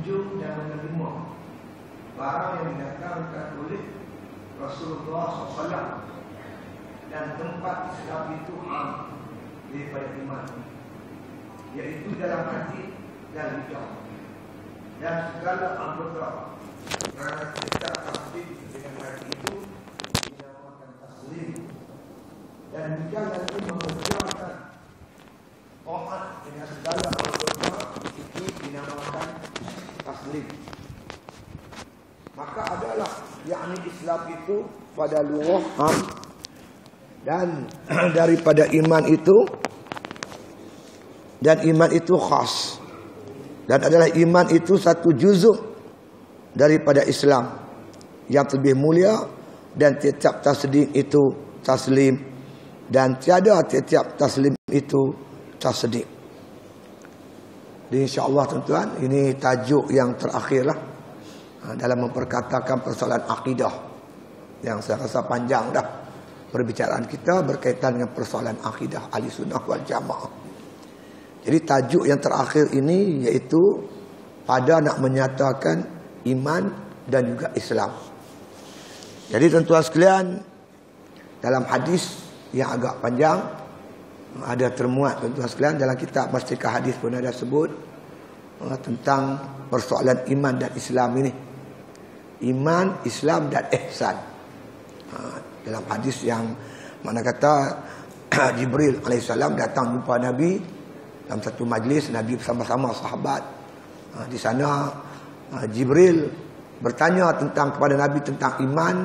menjunjung dan menerima barang yang didatangkan oleh Rasulullah SAW, dan tempat Islam itu daripada iman, yaitu dalam hati dan lidah dan segala anggota. Kerana setiap tasbih dengan hati itu dinamakan taslim, dan lidah nanti mengerjakan taat dengan segala anggota itu dinamakan taslim. Maka adalah yakni Islam itu pada lughah dan daripada iman itu, dan iman itu khas, dan adalah iman itu satu juzuk daripada Islam yang lebih mulia, dan tiap tasdim itu taslim, dan tiada tiap taslim itu tasdik. Jadi insya-Allah tuan-tuan, ini tajuk yang terakhirlah dalam memperkatakan persoalan akidah yang saya rasa panjang dah perbicaraan kita berkaitan dengan persoalan akidah Ahlussunnah wal Jamaah. Jadi tajuk yang terakhir ini iaitu pada nak menyatakan iman dan juga Islam. Jadi tuan-tuan sekalian, dalam hadis yang agak panjang ada termuat tuan-tuan sekalian dalam kitab Mastikah Hadis pun ada sebut tentang persoalan iman dan Islam ini. Iman, Islam dan ihsan. Dalam hadis yang mana kata Jibril alaihissalam datang jumpa Nabi dalam satu majlis, Nabi bersama-sama sahabat. Di sana Jibril bertanya kepada Nabi tentang iman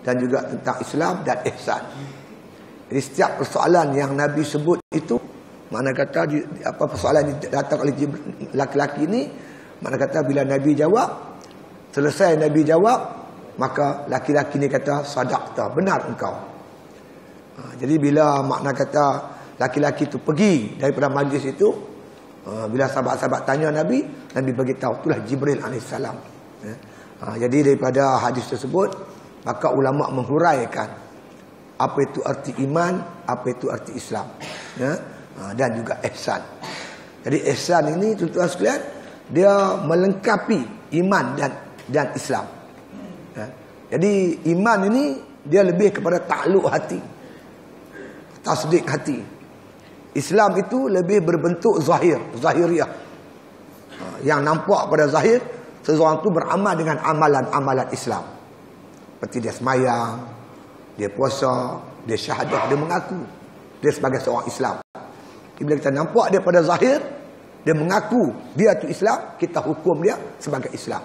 dan juga tentang Islam dan ihsan. Jadi setiap persoalan yang Nabi sebut itu, mana kata apa persoalan datang oleh laki-laki ini, mana kata bila Nabi jawab, selesai Nabi jawab, maka laki-laki ni kata sadaqta, benar engkau. Jadi bila makna kata laki-laki itu pergi daripada majlis itu, bila sahabat-sahabat tanya Nabi, Nabi beritahu itulah Jibril alaihissalam. Jadi daripada hadis tersebut, maka ulama menghuraikan apa itu arti iman, apa itu arti Islam, dan juga ihsan. Jadi ihsan ini tuan-tuan sekalian, dia melengkapi iman dan Islam. Jadi iman ini dia lebih kepada takluk hati, tasdik hati. Islam itu lebih berbentuk zahiriyah. Yang nampak pada zahir, seseorang itu beramal dengan amalan-amalan Islam. Seperti dia semayang, dia puasa, dia syahadah, dia mengaku dia sebagai seorang Islam. Bila kita nampak dia pada zahir, dia mengaku dia itu Islam, kita hukum dia sebagai Islam.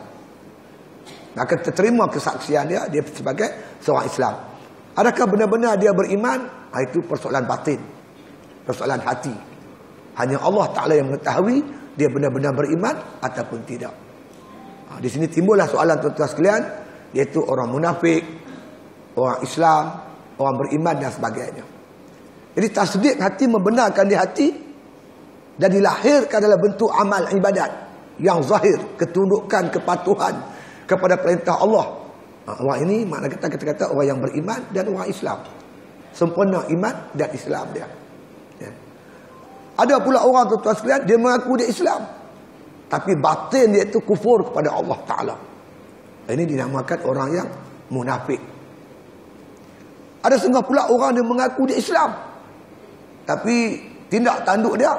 Maka kita terima kesaksian dia sebagai seorang Islam. Adakah benar-benar dia beriman? Itu persoalan batin, persoalan hati. Hanya Allah Ta'ala yang mengetahui dia benar-benar beriman ataupun tidak. Di sini timbullah soalan tuan-tuan sekalian, iaitu orang munafik, orang Islam, orang beriman dan sebagainya. Jadi tasdik hati, membenarkan di hati, dan dilahirkan dalam bentuk amal ibadat yang zahir, ketundukan, kepatuhan kepada perintah Allah. Orang ini makna kata orang yang beriman dan orang Islam. Sempurna iman dan Islam dia. Ada pula orang tuan-tuan sekalian, dia mengaku dia Islam, tapi batin dia itu kufur kepada Allah Ta'ala. Ini dinamakan orang yang munafik. Ada setengah pula orang dia mengaku dia Islam, tapi tindak tanduk dia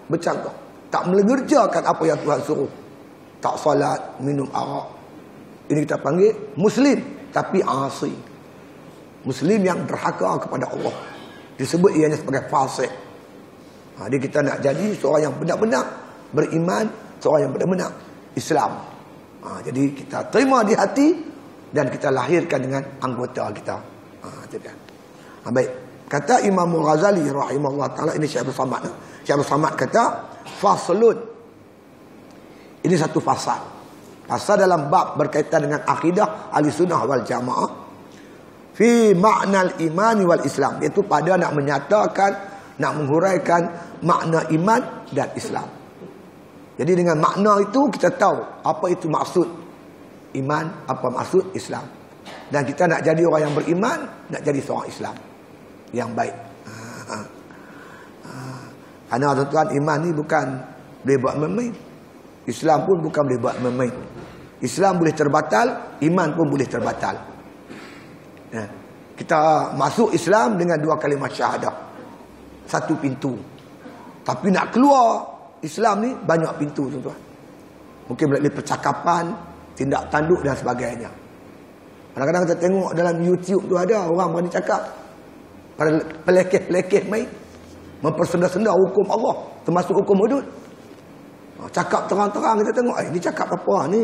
bercanggah, tak mengerjakan apa yang Tuhan suruh. Tak salat, minum arak. Ini kita panggil Muslim, tapi asi. Muslim yang derhaka kepada Allah. Disebut ianya sebagai fasik. Jadi kita nak jadi seorang yang benar-benar beriman, seorang yang benar-benar Islam. Jadi kita terima di hati dan kita lahirkan dengan anggota kita. Baik. Kata Imam Ghazali rahimahullah ta'ala, ini Syekh Abdul Samad. Syekh Abdul Samad kata, faslun. Ini satu fasal. Fasal dalam bab berkaitan dengan akidah Ahlussunnah wal Jamaah. Fi ma'nal imani wal Islam. Iaitu pada nak menyatakan, nak menghuraikan makna iman dan Islam. Jadi dengan makna itu kita tahu apa itu maksud iman, apa maksud Islam. Dan kita nak jadi orang yang beriman, nak jadi seorang Islam yang baik. Karena tuan-tuan, iman ni bukan boleh buat main-main. Islam pun bukan boleh buat main-main. Islam boleh terbatal, iman pun boleh terbatal. Kita masuk Islam dengan 2 kalimah syahadah. Satu pintu. Tapi nak keluar Islam ni banyak pintu, tuan-tuan. Mungkin melalui percakapan, tindak tanduk dan sebagainya. Kadang-kadang kita tengok dalam YouTube tu ada orang berani cakap pada pelekeh-pelekeh main, mempersenda-senda hukum Allah, termasuk hukum hudud. Cakap terang-terang kita tengok, ini cakap apa ni?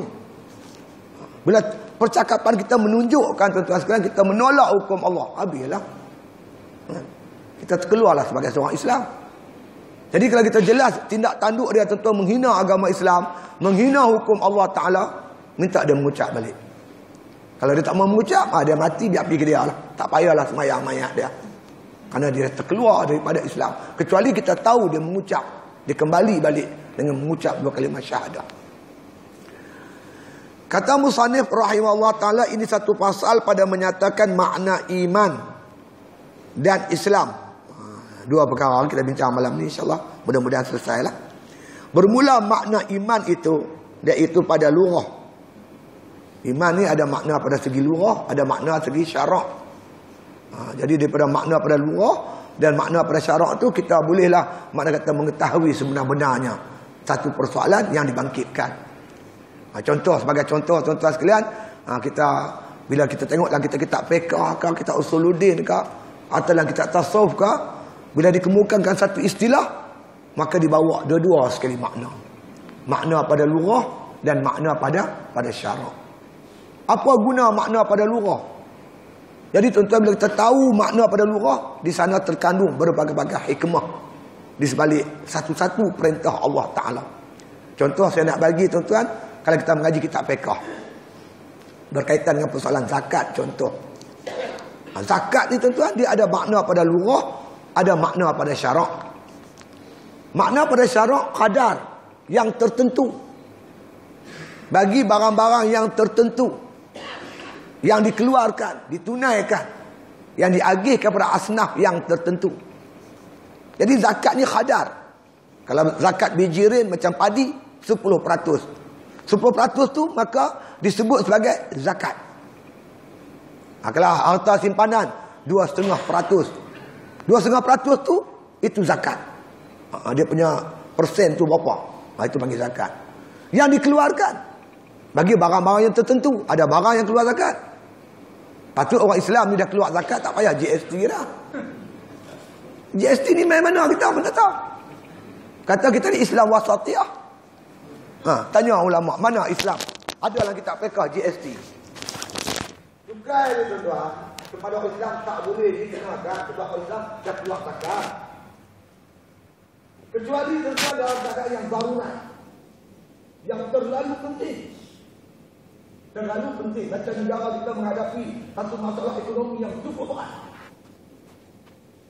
Bila percakapan kita menunjukkan, tuan-tuan sekalian, kita menolak hukum Allah, habislah. Kita terkeluarlah sebagai seorang Islam. Jadi kalau kita jelas tindak tanduk dia tuan-tuan menghina agama Islam, menghina hukum Allah Ta'ala, minta dia mengucap balik. Kalau dia tak mau mengucap, dia mati, dia pergi ke dia lah. Tak payahlah semayang mayat dia. Kerana dia terkeluar daripada Islam. Kecuali kita tahu dia mengucap, dia kembali balik dengan mengucap 2 kalimah syahadah. Kata musannif rahimahullah ta'ala, ini satu pasal pada menyatakan makna iman dan Islam. 2 perkara kita bincang malam ni, insyaAllah. Mudah-mudahan selesailah. Bermula makna iman itu, iaitu pada lughah. Iman ni ada makna pada segi lughah, ada makna segi syarak. Jadi daripada makna pada lughah dan makna pada syarak tu, kita bolehlah makna kata mengetahui sebenar-benarnya satu persoalan yang dibangkitkan. Contoh, sebagai contoh tuan-tuan sekalian, kita bila kita tengok dalam kitab fiqh ke, kitab usuluddin ke, atau dalam kitab tasawuf ke, bila dikemukakan satu istilah, maka dibawa dua-dua sekali makna. Makna pada lughah dan makna pada syarak. Apa guna makna pada lughah? Jadi tuan-tuan, bila kita tahu makna pada lughah, di sana terkandung berbagai-bagai hikmah di sebalik satu-satu perintah Allah Ta'ala. Contoh saya nak bagi tuan-tuan, kalau kita mengaji kitab fiqh berkaitan dengan persoalan zakat, contoh. Zakat ni tuan-tuan, dia ada makna pada lughah, ada makna pada syarak. Makna pada syarak kadar yang tertentu. Bagi barang-barang yang tertentu, yang dikeluarkan, ditunaikan, yang diagih kepada asnaf yang tertentu. Jadi zakat ni khadar. Kalau zakat bijirin macam padi, 10%. 10% tu maka disebut sebagai zakat. Kalau harta simpanan 2,5%. 2,5% tu itu zakat. Dia punya persen tu berapa? Itu panggil zakat. Yang dikeluarkan bagi barang-barang yang tertentu, ada barang yang keluar zakat. Patut orang Islam ni dah keluar zakat, tak payah GST dah. GST ni main mana kita pun tak tahu. Kata kita ni Islam wasatiyah. Tanya ulama, mana Islam? Ada dalam kitab fiqh GST. Tugai dia tuan-tuan, kepada orang Islam tak boleh dikenakan sebab orang Islam dah keluar zakat. Kecuali tuan-tuan dalam keadaan yang darurat, yang terlalu penting. Terlalu penting. Macam negara kita menghadapi satu masalah ekonomi yang cukup berat.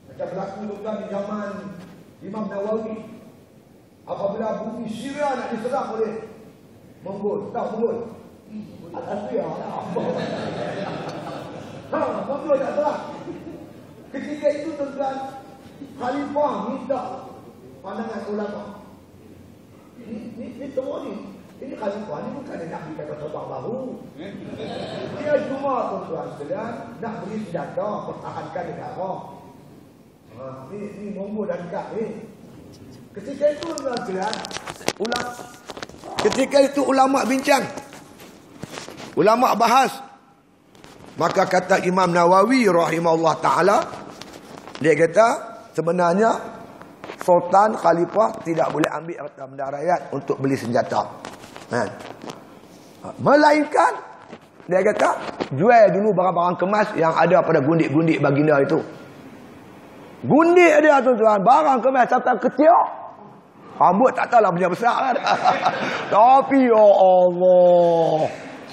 Macam berlaku tuan di zaman Imam Nawawi. Apabila bumi Syria nak diserang oleh Mongol. Tahu Mongol? Al-Asriya. Mongol tak serang. Ketika itu tuan-tuan, Khalifah minta pandangan ulama. Ini semua ni. Ini Khalifah ni bukan dia nak beri kata-kata baru. Dia cuma tuan-tuan sekalian nak beri senjata, pertahankan negara. Ni Mongol dan dekat ni. Ketika itu tuan-tuan sekalian, ketika itu ulama bincang. Ulama bahas. Maka kata Imam Nawawi rahimahullah ta'ala, dia kata sebenarnya Sultan Khalifah tidak boleh ambil harta benda rakyat untuk beli senjata. Melainkan dia kata jual dulu barang-barang kemas yang ada pada gundik-gundik baginda itu. Gundik dia tuan-tuan, barang kemas sampai ketiak. Rambut tak tahulah punya besar kan. Tapi ya Allah,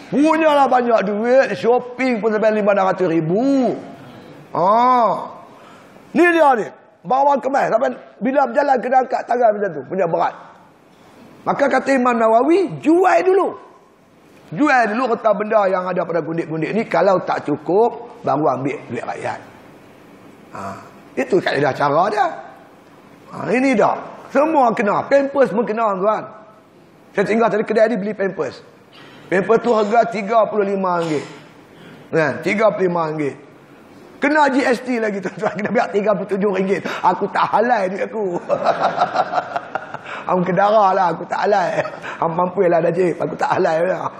punyalah banyak duit, shopping pun sampai 500,000. Ni dia ni, barang kemas sampai bila berjalan kena angkat tangan macam tu, punya berat. Maka kata Imam Nawawi, jual dulu. Jual dulu harta benda yang ada pada gundik-gundik ni. Kalau tak cukup, baru ambil duit rakyat. Itu kaedah cara dia. Ini dah. Semua kena. Pampers pun kena tuan. Saya singgah tadi kedai ni beli pampers. Pampers tu harga RM35. Kan? RM35. Kena GST lagi tuan-tuan. Kena biar RM37. Aku tak halal duit aku. Aku kedara lah. Aku tak halal. Aku mampu lah Najib. Aku tak halal lah.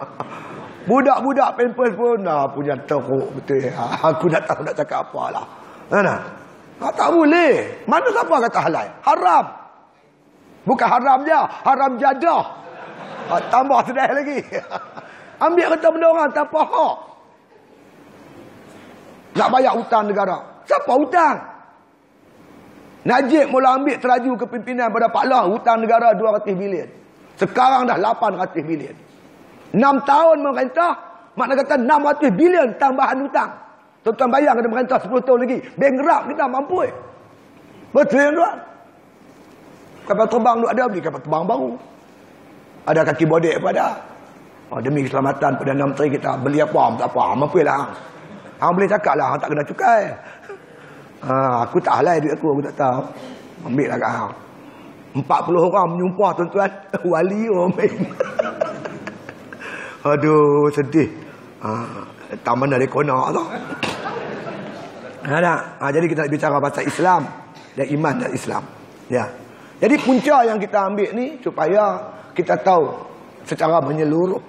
Budak-budak pampers pun punya teruk betul. Aku tak tahu nak cakap apa lah. Tak boleh. Mana siapa kata halal? Haram. Bukan haram je. Haram jadah. Tambah sedih lagi. Ambil kereta benda orang tanpa hak. Nak bayar hutang negara. Siapa hutang? Najib mula ambil teraju kepimpinan pada Pak Lah. Hutang negara 200 bilion. Sekarang dah 800 bilion. 6 tahun memerintah. Makna kata 600 bilion tambahan hutang. Tuan-tuan bayang kena merintah 10 tahun lagi. Bankrupt kita mampu. Betul tuan? Kapal terbang tu ada, beli kapal terbang baru. Ada kaki bodek apa ada. Demi keselamatan Perdana Menteri kita. Beli apa? Tak apa. Mampu lah. Hang boleh cakap lah, hang tak kena cukai. Aku tak halal duit aku tak tahu. Ambil lah kat hang. 40 orang menyumpah tuan-tuan. Wali main. Aduh, sedih. Tak mana dia konak tu. Jadi kita bicara pasal Islam dan iman dan Islam. Ya. Jadi punca yang kita ambil ni supaya kita tahu secara menyeluruh.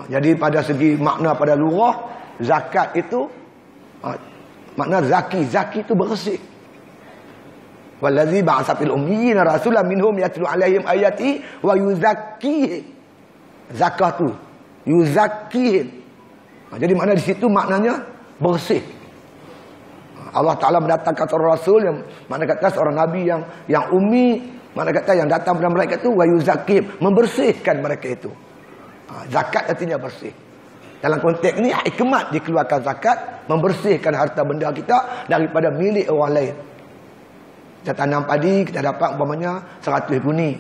Jadi pada segi makna pada lurah, zakat itu makna zaki itu bersih. Wallazi ba'atsa fil ummiyina rasulan minhum yatlu 'alaihim ayati wa yuzakkihim. Zakat tu yuzakkihim. Jadi makna di situ maknanya bersih. Allah Taala mendatangkan seorang rasul yang makna kata seorang nabi yang ummi, makna kata yang datang kepada mereka itu wa yuzakkihim, membersihkan mereka itu. Zakat artinya bersih. Dalam konteks ni hikmat dikeluarkan zakat, membersihkan harta benda kita daripada milik orang lain. Kita tanam padi, kita dapat umpamanya 100 guni.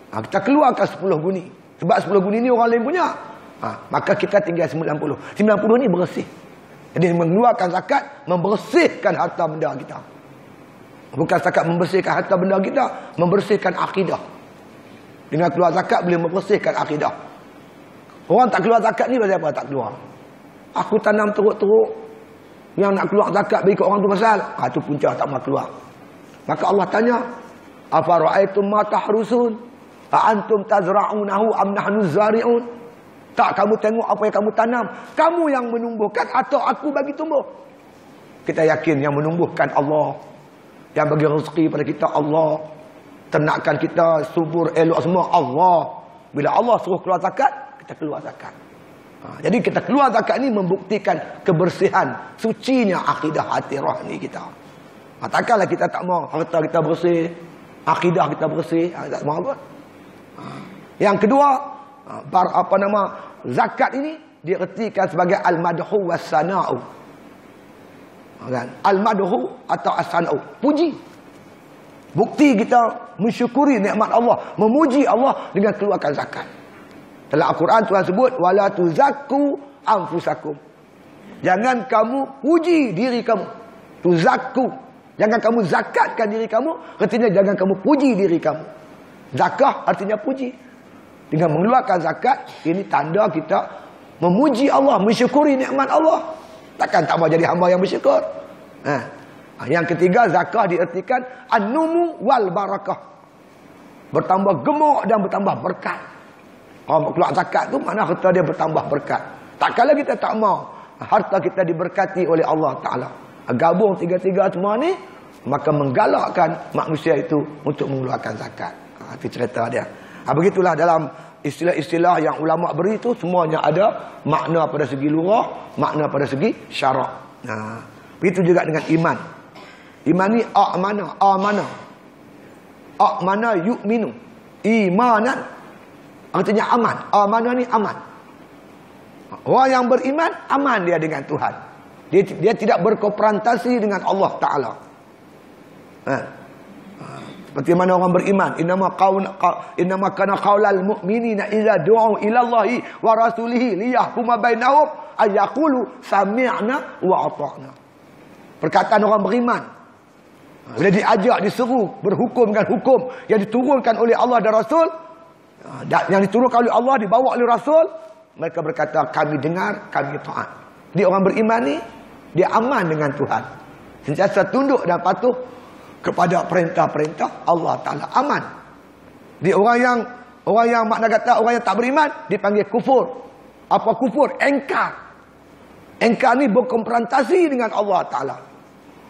Kita keluarkan 10 guni. Sebab 10 guni ni orang lain punya. Maka kita tinggal 90. 90 ni bersih. Jadi mengeluarkan zakat, membersihkan harta benda kita. Bukan zakat membersihkan harta benda kita, membersihkan akidah. Dengan keluar zakat boleh membersihkan akidah. Orang tak keluar zakat ni pasal apa tak keluar? Aku tanam teruk-teruk. Yang nak keluar zakat bagi orang tu pasal. Itu punca tak mau keluar. Maka Allah tanya, afara'aitum ma tahrusun? Antum tazra'unahu am nahnu zari'un? Tak kamu tengok apa yang kamu tanam? Kamu yang menumbuhkan atau aku bagi tumbuh? Kita yakin yang menumbuhkan Allah. Yang bagi rezeki pada kita Allah. Ternakan kita subur elok semua Allah. Bila Allah suruh keluar zakat, kita keluar zakat. Jadi kita keluar zakat ni membuktikan kebersihan, sucinya akidah hati rohani kita. Takkanlah kita tak mau harta kita bersih, akidah kita bersih, tak mau apa. Yang kedua, zakat ini diertikan sebagai al-madhu was-sana'u. Kan? Al-madhu atau as-sana'u, puji. Bukti kita mensyukuri nikmat Allah, memuji Allah dengan keluarkan zakat. Dalam Al-Quran Tuhan sebut wala tuzakku anfusakum. Jangan kamu puji diri kamu. Tuzakku. Jangan kamu zakatkan diri kamu, artinya jangan kamu puji diri kamu. Zakah artinya puji. Dengan mengeluarkan zakat, ini tanda kita memuji Allah, mensyukuri nikmat Allah. Takkan tak mau jadi hamba yang bersyukur. Yang ketiga, zakah diartikan an-numu wal barakah. Bertambah gemuk dan bertambah berkat. Kalau keluar zakat tu mana harta dia bertambah berkat. Tak kala kita tak mau harta kita diberkati oleh Allah Ta'ala. Gabung tiga-tiga semua ni, maka menggalakkan manusia itu untuk mengeluarkan zakat. Itu cerita dia. Begitulah dalam istilah-istilah yang ulama beri itu semuanya ada makna pada segi lurah, makna pada segi syarak. Begitu juga dengan iman. Iman ni amana yu'minu. Imanan artinya aman. Amanah ni aman. Orang yang beriman aman dia dengan Tuhan. Dia tidak berkonfrontasi dengan Allah Ta'ala. Seperti mana orang beriman, innama kana qaulal mu'minina idza du'u ila Allahi wa rasulihi liyahkuma bainahum ay yaqulu sami'na wa ata'na. Perkataan orang beriman bila diajak, diseru berhukum dengan hukum yang diturunkan oleh Allah dan Rasul, Dan yang diturunkan oleh Allah, dibawa oleh Rasul, mereka berkata, kami dengar, kami taat. Dia orang beriman ni, dia aman dengan Tuhan. Sentiasa tunduk dan patuh kepada perintah-perintah Allah Ta'ala. Aman. Dia orang yang makna kata orang yang tak beriman dipanggil kufur. Apa kufur? Engkar. Engkar ni berkonfrontasi dengan Allah Ta'ala.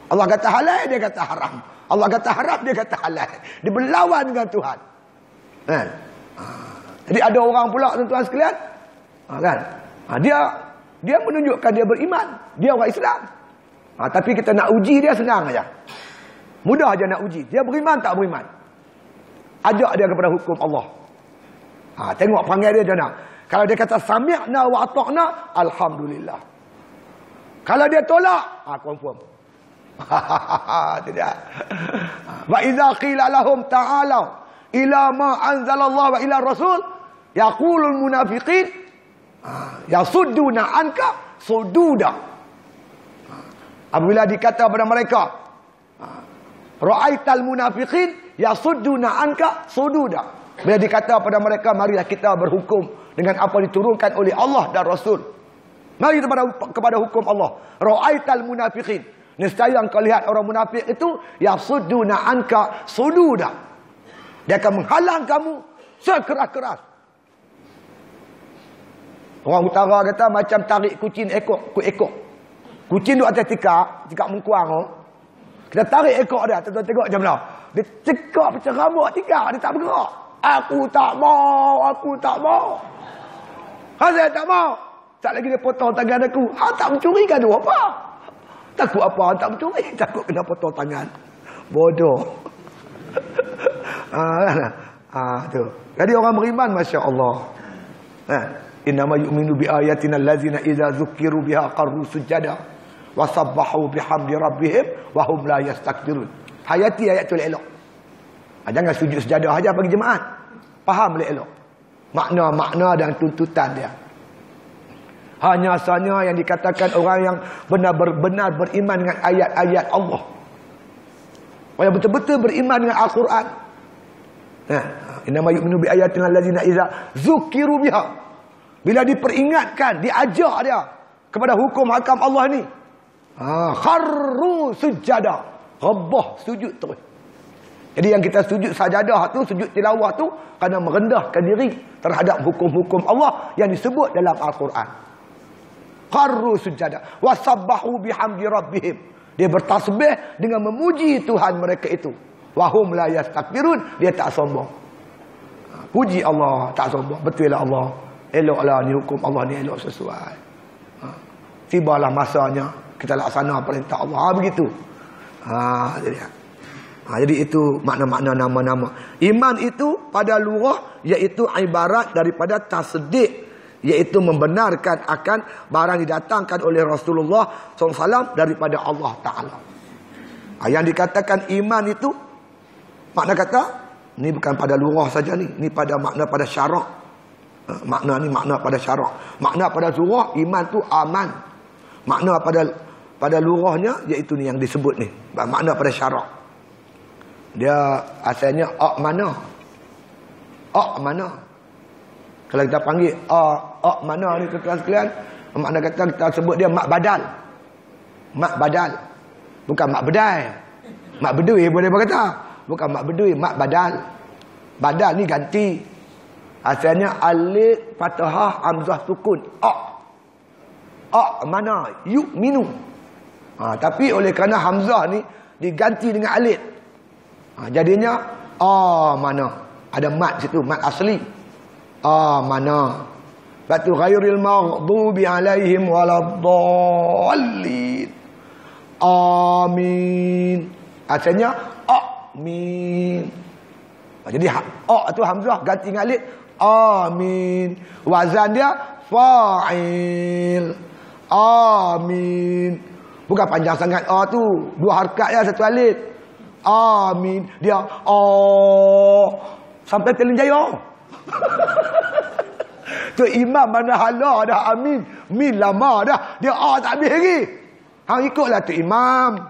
Allah kata halal, dia kata haram. Allah kata haram, dia kata halal. Dia berlawan dengan Tuhan. Kan? Jadi ada orang pula tuan-tuan sekalian, kan? Dia menunjukkan dia beriman. Dia orang Islam. Tapi kita nak uji dia senang aja. Mudah aja nak uji. Dia beriman tak beriman? Ajak dia kepada hukum Allah. Tengok perangai dia macam mana. Kalau dia kata sami'na wa ata'na, alhamdulillah. Kalau dia tolak, confirm. Tidak. Wa idza qila lahum ta'alu ila ma anzalallahu wa ila rasul yaqulul munafiqin yasudduna anka sududa. Apabila dikata kepada mereka, ra'aital munafiqin yasudduna anka sududa. Bila dikata kepada mereka, marilah kita berhukum dengan apa diturunkan oleh Allah dan Rasul. Mari kepada hukum Allah. Ra'aital munafiqin, nescaya engkau lihat orang munafik itu yasudduna anka sududa. Dia akan menghalang kamu sekeras-keras. Orang utara kata macam tarik kucing ekor. Kucing duduk atas tikar mengkuang. Kita tarik ekor dia, tengok macam mana. Dia cekak macam rambut tikar, dia tak bergerak. Aku tak mau. Saya tak mau. Tak lagi dia potong tangan aku. Tak mencuri kan tu apa? Takut apa? Tak mencuri. Takut kena potong tangan. Bodoh. Tu. Jadi orang beriman, Masya Allah. Innama yu'minu bi ayatina allazina idza zukiru biha qarru sujada wa sabbahu bihamdi rabbihim wa hum la yastakbirun. Hayati ayat tu elok. Jangan sujud sejadah aja bagi jemaat. Faham elok. Makna-makna dan tuntutan dia. Hanya sahaja yang dikatakan orang yang benar-benar beriman dengan ayat-ayat Allah. Orang yang betul-betul beriman dengan Al-Quran. Innama yu'minu bi ayatina allazina idza zukiru biha. Bila diperingatkan, diajak dia kepada hukum hakam Allah ni, kharru sujada, rebah sujud terus. Jadi yang kita sujud sajadah tu, sujud tilawah tu, kerana merendahkan diri terhadap hukum-hukum Allah yang disebut dalam Al-Quran. Kharru sujada wa sabbahu bihamdi rabbihim. Dia bertasbih dengan memuji Tuhan mereka itu. Wa hum la yastakbirun, dia tak sombong. Puji Allah, tak sombong. Betul lah Allah. Eloklah ni hukum Allah ni, elok sesuai. Tibalah masanya kita laksana perintah Allah. Begitu. Jadi itu makna-makna nama-nama. Iman itu pada lurah iaitu ibarat daripada tasdik, iaitu membenarkan akan barang didatangkan oleh Rasulullah SAW daripada Allah Ta'ala. Yang dikatakan iman itu, makna kata, ni bukan pada lurah saja ni. Ni pada makna pada syarak. Makna ni makna pada syarak. Makna pada lurah, iman tu aman. Makna pada lurahnya, iaitu ni yang disebut ni. Makna pada syarak. Dia asalnya mana? Mana? Kalau kita panggil mana ni tuan-tuan sekalian, makna kata kita sebut dia mak badal. Mak badal. Bukan mak bedai. Mak bedui boleh berkata. Bukan mak bedui, mak badal. Badal ni ganti. Asalnya alif fathah hamzah sukun. Mana? Yu'minu. Tapi oleh kerana hamzah ni diganti dengan alif. Jadinya mana? Ada mat situ, mat asli. Mana? Batu ghairil maghdubi alaihim waladdallin. Amin. Asalnya amin. Jadi tu hamzah ganti dengan alif. Amin. Wazan dia fa'il. Amin. Bukan panjang sangat tu. 2 harakat ya, 1 alif. Amin. Dia sampai Telenjaya. Tu imam mana hala dah amin. Min lama dah. Dia tak habis lagi. Hang ikutlah tu imam.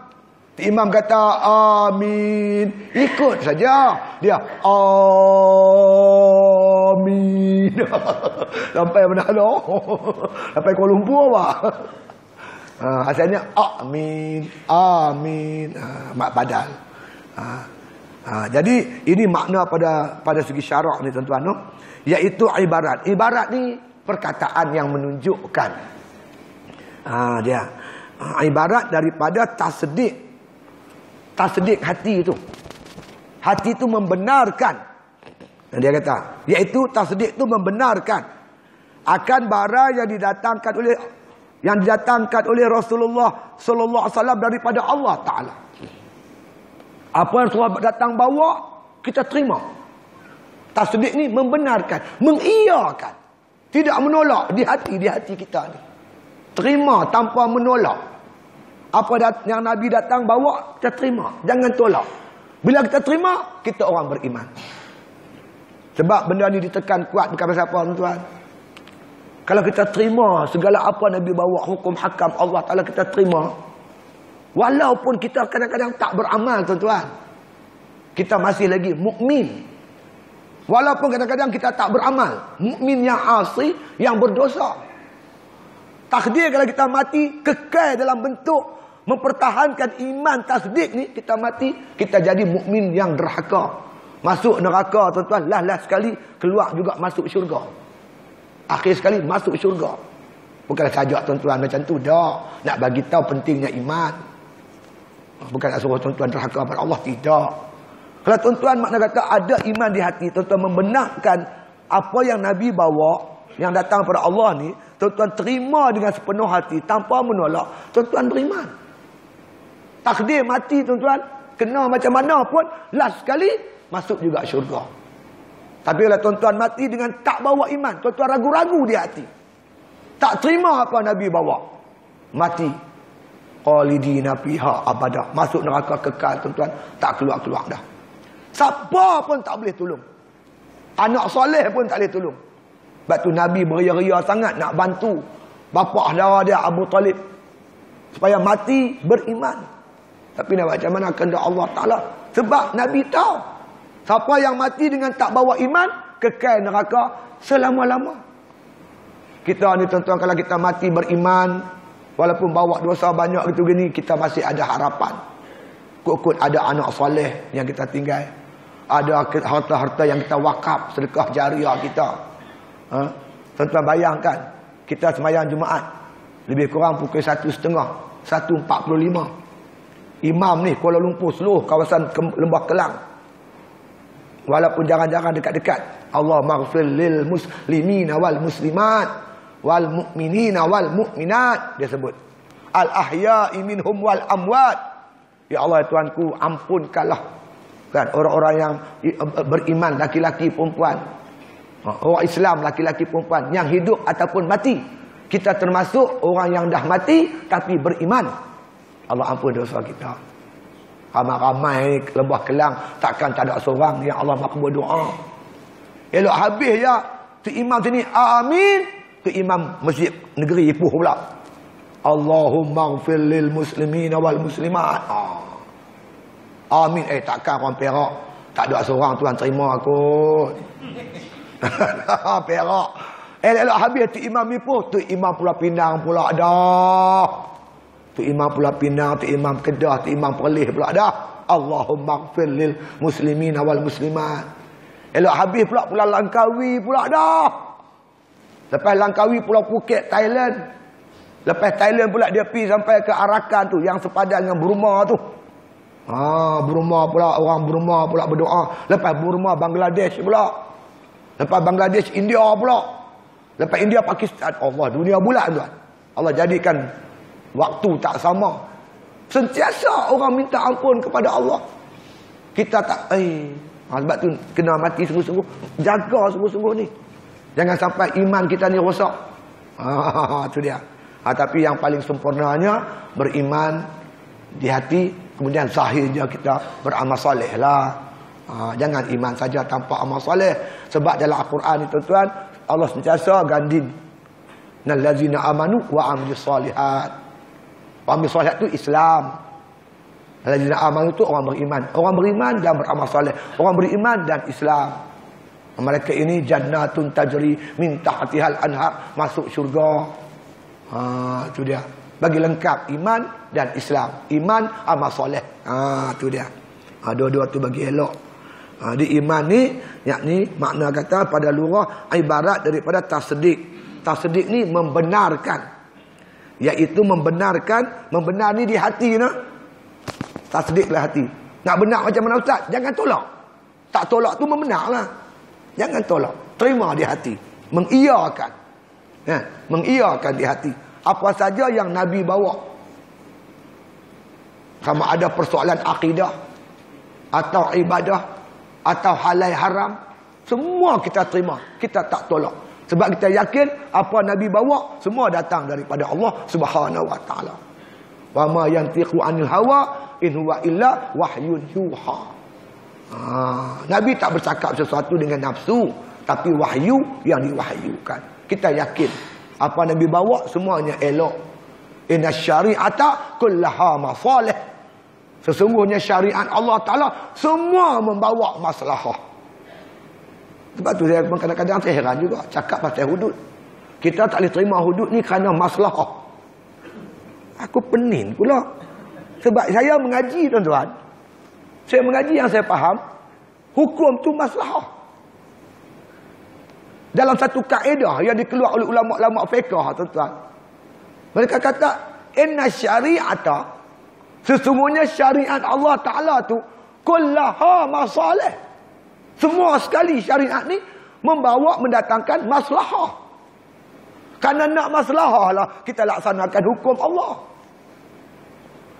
Imam kata amin, ikut saja. Dia Amin. Sampai mana dah? Sampai Kuala Lumpur apa? Asalnya amin, amin. Mak badal. Jadi ini makna pada segi syarak ni tuan-tuan, no? Iaitu ibarat. Ibarat ni perkataan yang menunjukkan. Dia ibarat daripada tasdik. Tasdik hati itu. Hati itu membenarkan. Dia kata, iaitu tasdik itu membenarkan akan barang yang didatangkan oleh Rasulullah sallallahu alaihi wasallam daripada Allah Taala. Apa yang sahabat datang bawa, kita terima. Tasdik ni membenarkan, mengiyakan, tidak menolak di hati kita ni. Terima tanpa menolak. Apa yang Nabi datang bawa, kita terima, jangan tolak. Bila kita terima, kita orang beriman. Sebab benda ni ditekan kuat bukan pasal apa, tuan-tuan. Kalau kita terima segala apa Nabi bawa, hukum hakam Allah Taala, kita terima. Walaupun kita kadang-kadang tak beramal, tuan-tuan, kita masih lagi mukmin. Walaupun kadang-kadang kita tak beramal, mukmin yang asli, yang berdosa. Takdir kalau kita mati kekal dalam bentuk mempertahankan iman tasdik ni, kita mati, kita jadi mukmin yang derhaka. Masuk neraka, tuan-tuan, last sekali keluar juga masuk syurga. Akhir sekali masuk syurga. Bukan saja tuan-tuan macam tu dah. Nak bagi tahu pentingnya iman. Bukan nak suruh tuan-tuan derhaka pada Allah, tidak. Kalau tuan-tuan makna kata ada iman di hati, tuan-tuan membenarkan apa yang Nabi bawa, yang datang pada Allah ni, tuan-tuan terima dengan sepenuh hati tanpa menolak, tuan-tuan beriman. Takdir mati, tuan-tuan, kena macam mana pun, last sekali masuk juga syurga. Tapi kalau tuan-tuan mati dengan tak bawa iman, tuan-tuan ragu-ragu di hati, tak terima apa Nabi bawa, mati khalidina fiha abada, masuk neraka kekal, tuan-tuan, tak keluar-keluar dah. Siapa pun tak boleh tolong. Anak soleh pun tak boleh tolong. Sebab tu Nabi beria-ria sangat nak bantu bapa saudara dia Abu Talib supaya mati beriman. Tapi nak macam mana kehendak Allah Taala? Sebab Nabi tahu siapa yang mati dengan tak bawa iman, kekal neraka selama-lama. Kita ni tuan-tuan, kalau kita mati beriman, walaupun bawa dosa banyak gitu gini, kita masih ada harapan. Kut-kut ada anak soleh yang kita tinggal. Ada harta-harta yang kita wakaf, sedekah jariah kita. Tuan-tuan bayangkan, kita sembahyang Jumaat lebih kurang pukul 1.30, 1.45. Imam ni Kuala Lumpur, seluruh kawasan Lembah Kelang, walaupun jarang-jarang dekat-dekat, Allah maghfir lil muslimina wal muslimat wal mu'minina wal mu'minat, dia sebut al ahya'i minhum wal amwat. Ya Allah, Tuanku, ampunkanlah kan orang-orang yang beriman, laki-laki perempuan, orang Islam laki-laki perempuan yang hidup ataupun mati. Kita termasuk orang yang dah mati tapi beriman. Allah ampun dosa kita. Ramai-ramai Lembah Kelang, takkan tak ada seorang yang Allah makbul doa. Elok habis ya tu imam sini amin, tu imam masjid negeri Ipoh pula, Allahumma ighfir lil muslimina wal muslimat. Amin. Takkan orang Perak tak ada seorang tuan terima aku. Perak. Elok habis tu imam Ipoh, tu imam Pulau Pinang pula dah. Tu imam Pulau Pinang, tu imam Kedah, tu imam Perlis pula dah. Allahumma ighfir lil muslimina wal muslimat. Elok habis pula Pulau Langkawi pula dah. Lepas Langkawi Pulau Phuket, Thailand. Lepas Thailand pula dia pergi sampai ke Arakan tu, yang sepadan dengan Burma tu. Burma pula, orang Burma pula berdoa. Lepas Burma Bangladesh pula. Lepas Bangladesh India pula. Lepas India Pakistan. Allah, dunia bulat tuan. Allah jadikan waktu tak sama. Sentiasa orang minta ampun kepada Allah. Kita tak sebab tu kena mati sungguh-sungguh. Jaga sungguh-sungguh ni. Jangan sampai iman kita ni rosak. Itu dia. Tapi yang paling sempurnanya beriman di hati, kemudian zahirnya kita beramal soleh lah. Jangan iman saja tanpa amal soleh. Sebab dalam Al-Quran ni tuan-tuan, Allah sentiasa ganding nallazina amanu wa amilus solihat. Amil solihat tu Islam. Nallazina amanu tu orang beriman. Orang beriman dan beramal soleh. Orang beriman dan Islam. Mereka ini jannatun tajri min tahtihal anhar, masuk syurga. Itu dia. Bagi lengkap iman dan Islam. Iman, amal soleh. Itu dia. Dua-dua tu bagi elok. Di iman ni, yakni makna kata pada lurah ibarat daripada tasdik. Tasdik ni membenarkan. Iaitu membenarkan, membenar ni di hati nak. Tasdiklah hati. Nak benar macam mana Ustaz? Jangan tolak. Tak tolak tu membenarlah. Jangan tolak. Terima di hati. Mengiyakan. Mengiyakan di hati. Apa saja yang Nabi bawa. Sama ada persoalan akidah. Atau ibadah. Atau halal haram. Semua kita terima. Kita tak tolak. Sebab kita yakin apa Nabi bawa. Semua datang daripada Allah Subhanahu Wa Taala. Wa ma yantiqu anil hawa. In huwa illa wahyun yuha. Nabi tak bercakap sesuatu dengan nafsu, tapi wahyu yang diwahyukan. Kita yakin apa Nabi bawa semuanya elok. Inna syari'ata kullaha masalih. Sesungguhnya syariat Allah Ta'ala semua membawa maslahah. Sebab tu saya kadang-kadang saya heran juga cakap pasal hudud. Kita tak boleh terima hudud ni kerana maslahah. Aku pening pula. Sebab saya mengaji tuan-tuan. Saya mengaji yang saya faham. Hukum tu maslahah. Dalam satu kaedah yang dikeluar oleh ulama-ulama fiqh tuan-tuan. Mereka kata. Inna syari'ata. Sesungguhnya syariat Allah Ta'ala tu. Kullaha masalih. Semua sekali syariat ni. Membawa mendatangkan maslahah. Kerana nak maslahah lah. Kita laksanakan hukum Allah.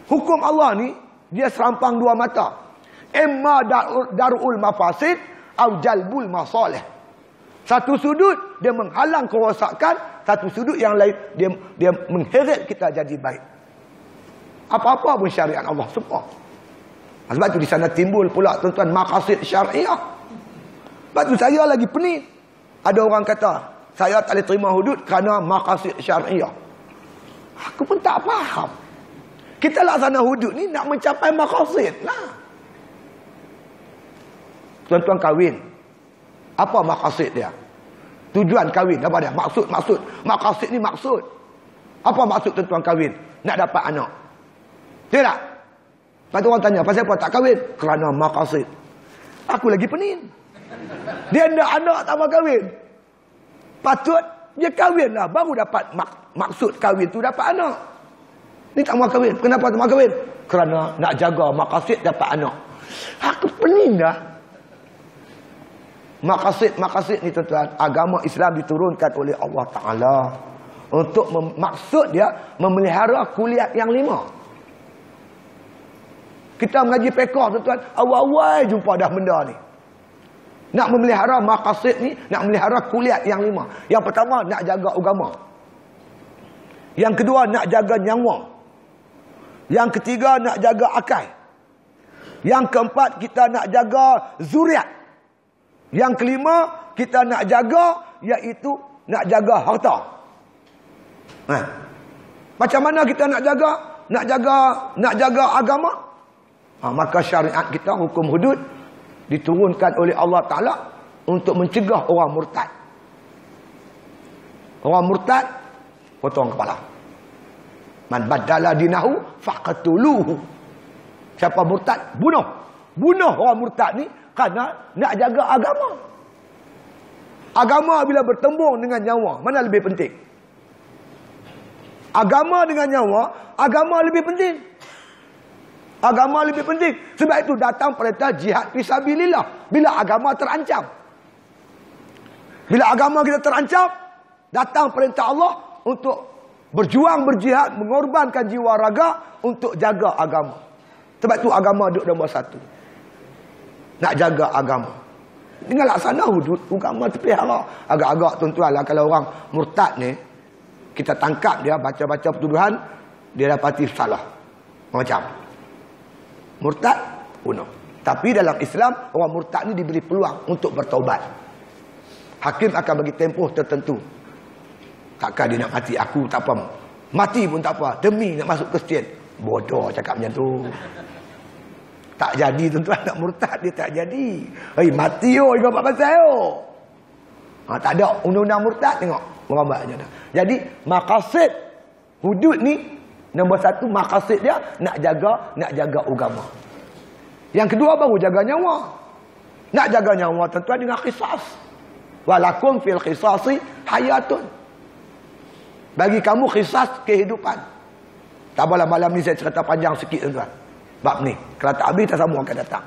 Hukum Allah ni, dia serampang dua mata. Imma darul mafasid, au jalbul masalih. Satu sudut, dia menghalang kerosakan. Satu sudut yang lain, dia mengheret kita jadi baik. Apa-apa pun syariat Allah semua. Sebab tu di sana timbul pula tuan-tuan maqasid syariah. Sebab tu saya lagi pening. Ada orang kata, saya tak boleh terima hudud kerana maqasid syariah. Aku pun tak faham. Kita laksana hudud ni nak mencapai maqasid lah. Tuan-tuan kahwin. Apa maqasid dia? Tujuan kahwin apa dia? Maksud. Maqasid ni maksud. Apa maksud tuan-tuan kahwin? Nak dapat anak. Tidak? Lepas tu orang tanya, pasal apa tak kahwin? Kerana maqasid. Aku lagi pening. Dia nak anak tak mau kahwin. Patut dia kahwin lah. Baru dapat maksud kahwin tu dapat anak. Ni tak mau kahwin. Kenapa tak mau kahwin? Kerana nak jaga maqasid dapat anak. Aku pening dah. Maqasid ni tuan-tuan. Agama Islam diturunkan oleh Allah Ta'ala. Untuk maksud dia memelihara kuliah yang 5. Kita mengaji fiqh tuan-tuan. Awal-awal jumpa dah benda ni. Nak memelihara maqasid ni. Nak memelihara kuliah yang 5. Yang pertama nak jaga agama. Yang kedua nak jaga nyawa. Yang ketiga nak jaga akal. Yang keempat kita nak jaga zuriat. Yang kelima kita nak jaga iaitu nak jaga harta. Macam mana kita nak jaga? Nak jaga agama? Maka syariat kita hukum hudud diturunkan oleh Allah Ta'ala untuk mencegah orang murtad. Orang murtad potong kepala. Man badala dinahu faqatuluhu. Siapa murtad? Bunuh. Bunuh orang murtad ni kerana nak jaga agama. Agama bila bertembung dengan nyawa, mana lebih penting? Agama dengan nyawa, agama lebih penting. Agama lebih penting. Sebab itu datang perintah jihad fisabilillah bila agama terancam. Bila agama kita terancam, datang perintah Allah untuk berjuang, berjihad, mengorbankan jiwa raga untuk jaga agama. Sebab itu agama duduk nombor 1. Nak jaga agama. Dengan laksana hudud, agama terpelihara. Agak-agak tuan-tuan lah kalau orang murtad ni, kita tangkap dia, baca-baca pertuduhan, dia dapati salah. Macam. Murtad, bunuh. Tapi dalam Islam, orang murtad ni diberi peluang untuk bertaubat. Hakim akan bagi tempoh tertentu. Takkan dia nak mati, aku tak apa. Mati pun tak apa. Demi nak masuk Kristian. Bodoh cakap macam tu. Tak jadi tuan-tuan, nak murtad dia tak jadi. Mati ingat apa pasal tak ada undang-undang murtad, tengok merambat je dah. Jadi maqasid hudud ni, nombor satu maqasid dia nak jaga agama. Yang kedua baru jaga nyawa. Nak jaga nyawa tuan-tuan dengan qisas. Walakum fil qisasi hayatun. Bagi kamu qisas kehidupan. Tak apalah malam ni saya cerita panjang sikit tuan-tuan. Bab ni, kalau tak habis tak sambung akan datang.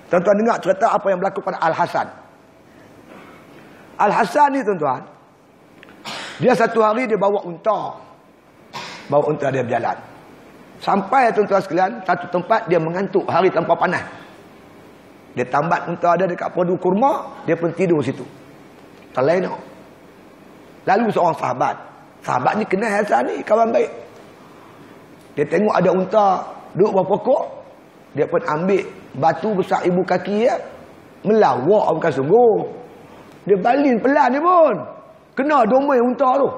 Tuan-tuan dengar cerita apa yang berlaku pada Al-Hasan. Al-Hasan ni tuan-tuan, dia satu hari dia bawa unta. Bawa unta dia berjalan. Sampai tuan-tuan sekalian, satu tempat dia mengantuk hari tanpa panas. Dia tambat unta dia dekat padu kurma, dia pun tidur situ. Terlena. Lalu seorang sahabat ni kenal Hasan ni, kawan baik. Dia tengok ada unta duduk bawah pokok, dia pun ambil batu besar ibu kaki dia, melawak bukan sungguh. Dia balin pelan dia pun. Kena domai unta tu.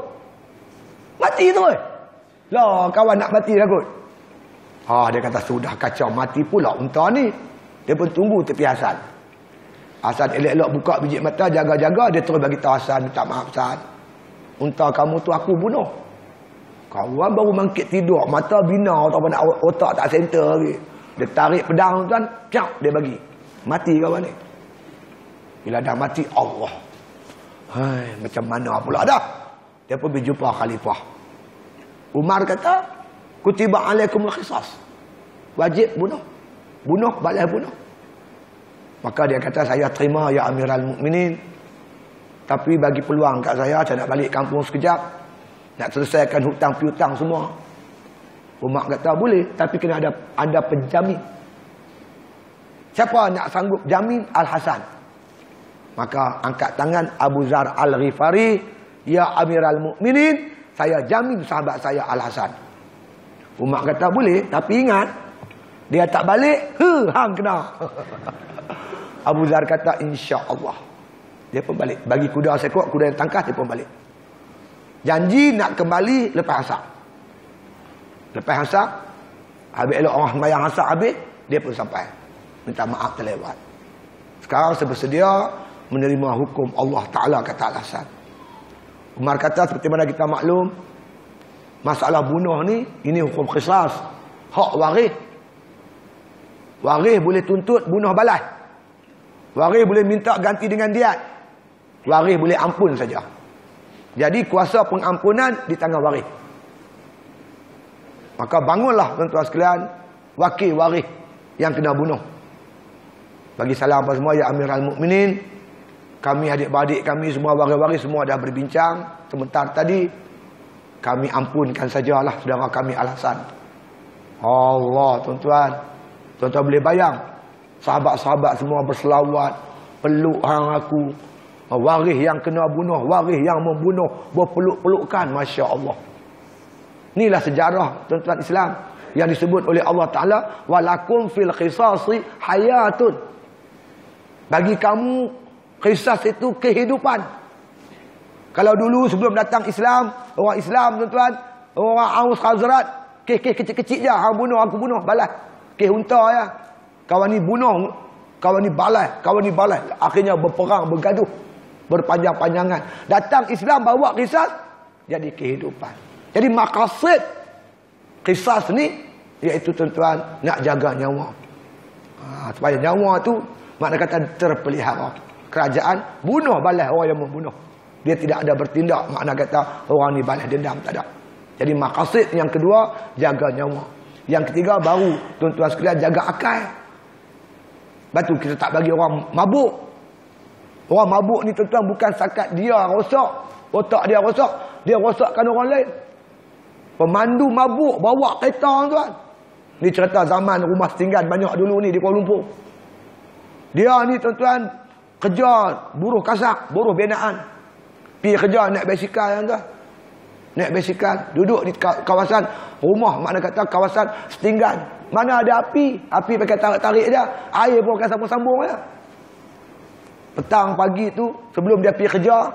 Mati tu. Lah, kawan nak mati dah kot. Dia kata sudah kacau, mati pula unta ni. Dia pun tunggu tepi Hasan. Hasan elok-elok buka biji mata, jaga-jaga, dia terus bagi tahu Hasan, minta maaf Hasan. Unta kamu tu aku bunuh. Kawan baru bangkit tidur, mata bina ataupun otak tak center lagi. Dia tarik pedang tuan, piak dia bagi. Mati kawan ni. Bila dah mati, Allah. Macam mana pula dah. Dia pun berjumpa khalifah. Umar kata, kutiba alaikum al-qisas. Wajib bunuh. Bunuh, balas bunuh. Maka dia kata, saya terima ya Amiral Mukminin. Tapi bagi peluang kat saya nak balik kampung sekejap. Nak selesaikan hutang piutang semua. Umar kata boleh, tapi kena ada penjamin. Siapa nak sanggup jamin? Al-Hasan. Maka angkat tangan Abu Zar Al-Ghifari, ya Amiral Mukminin, saya jamin sahabat saya Al-Hasan. Umar kata boleh, tapi ingat dia tak balik, hang kena. Abu Zar kata insya-Allah. Dia pun balik. Bagi kuda seekor, kuda yang tangkas, dia pun balik. Janji nak kembali lepas asar. Lepas asar, habis elok orang sembahyang asar habis, dia pun sampai. Minta maaf terlewat. Sekarang bersedia menerima hukum Allah Ta'ala, kata Al-Hasan. Umar kata seperti mana kita maklum, masalah bunuh ni, ini hukum qisas. Hak waris. Waris boleh tuntut bunuh balas. Waris boleh minta ganti dengan diat. Waris boleh ampun saja. Jadi kuasa pengampunan di tangan waris. Maka bangunlah tuan-tuan sekalian, wakil waris yang kena bunuh. Bagi salam apa semua, ya Amiral Mukminin. Kami adik-beradik kami semua, waris-waris semua dah berbincang. Sebentar tadi, kami ampunkan sajalah saudara kami Al-Hasan. Allah tuan-tuan. Tuan-tuan boleh bayang. Sahabat-sahabat semua berselawat. Peluk hang aku. Waris yang kena bunuh, waris yang membunuh, berpeluk-pelukan, Masya Allah. Inilah sejarah tuan-tuan Islam yang disebut oleh Allah Ta'ala, walakum fil qisasi hayatun. Bagi kamu, qisas itu kehidupan. Kalau dulu sebelum datang Islam, orang Islam tuan-tuan, orang Aus Khazraj, kes kecil-kecil je, hang bunuh, aku bunuh, balas. Kes unta ya. Kawan ni bunuh, kawan ni balas, kawan ni balas. Akhirnya berperang, bergaduh, berpanjang-panjangan. Datang Islam bawa qisas, jadi kehidupan. Jadi maqasid qisas ni, iaitu tuan-tuan, nak jaga nyawa. Supaya nyawa tu, makna kata terpelihara. Kerajaan bunuh balas orang yang membunuh. Dia tidak ada bertindak, makna kata orang ni balas dendam, tak ada. Jadi maqasid yang kedua, jaga nyawa. Yang ketiga baru tuan-tuan sekalian, jaga akal. Batu kita tak bagi orang mabuk. Orang mabuk ni tuan-tuan bukan sakat dia rosak, otak dia rosak, dia rosakkan orang lain. Pemandu mabuk bawa kereta tuan. Ni cerita zaman rumah setinggan banyak dulu ni di Kuala Lumpur. Dia ni tuan-tuan kerja buruh kasak, buruh binaan. Pergi kerja naik basikal tuan. Naik basikal, duduk di kawasan rumah, makna kata kawasan setinggan. Mana ada api, api pakai tarik-tarik dia, air pun akan sambung-sambung dia. Petang pagi tu, sebelum dia pergi kerja,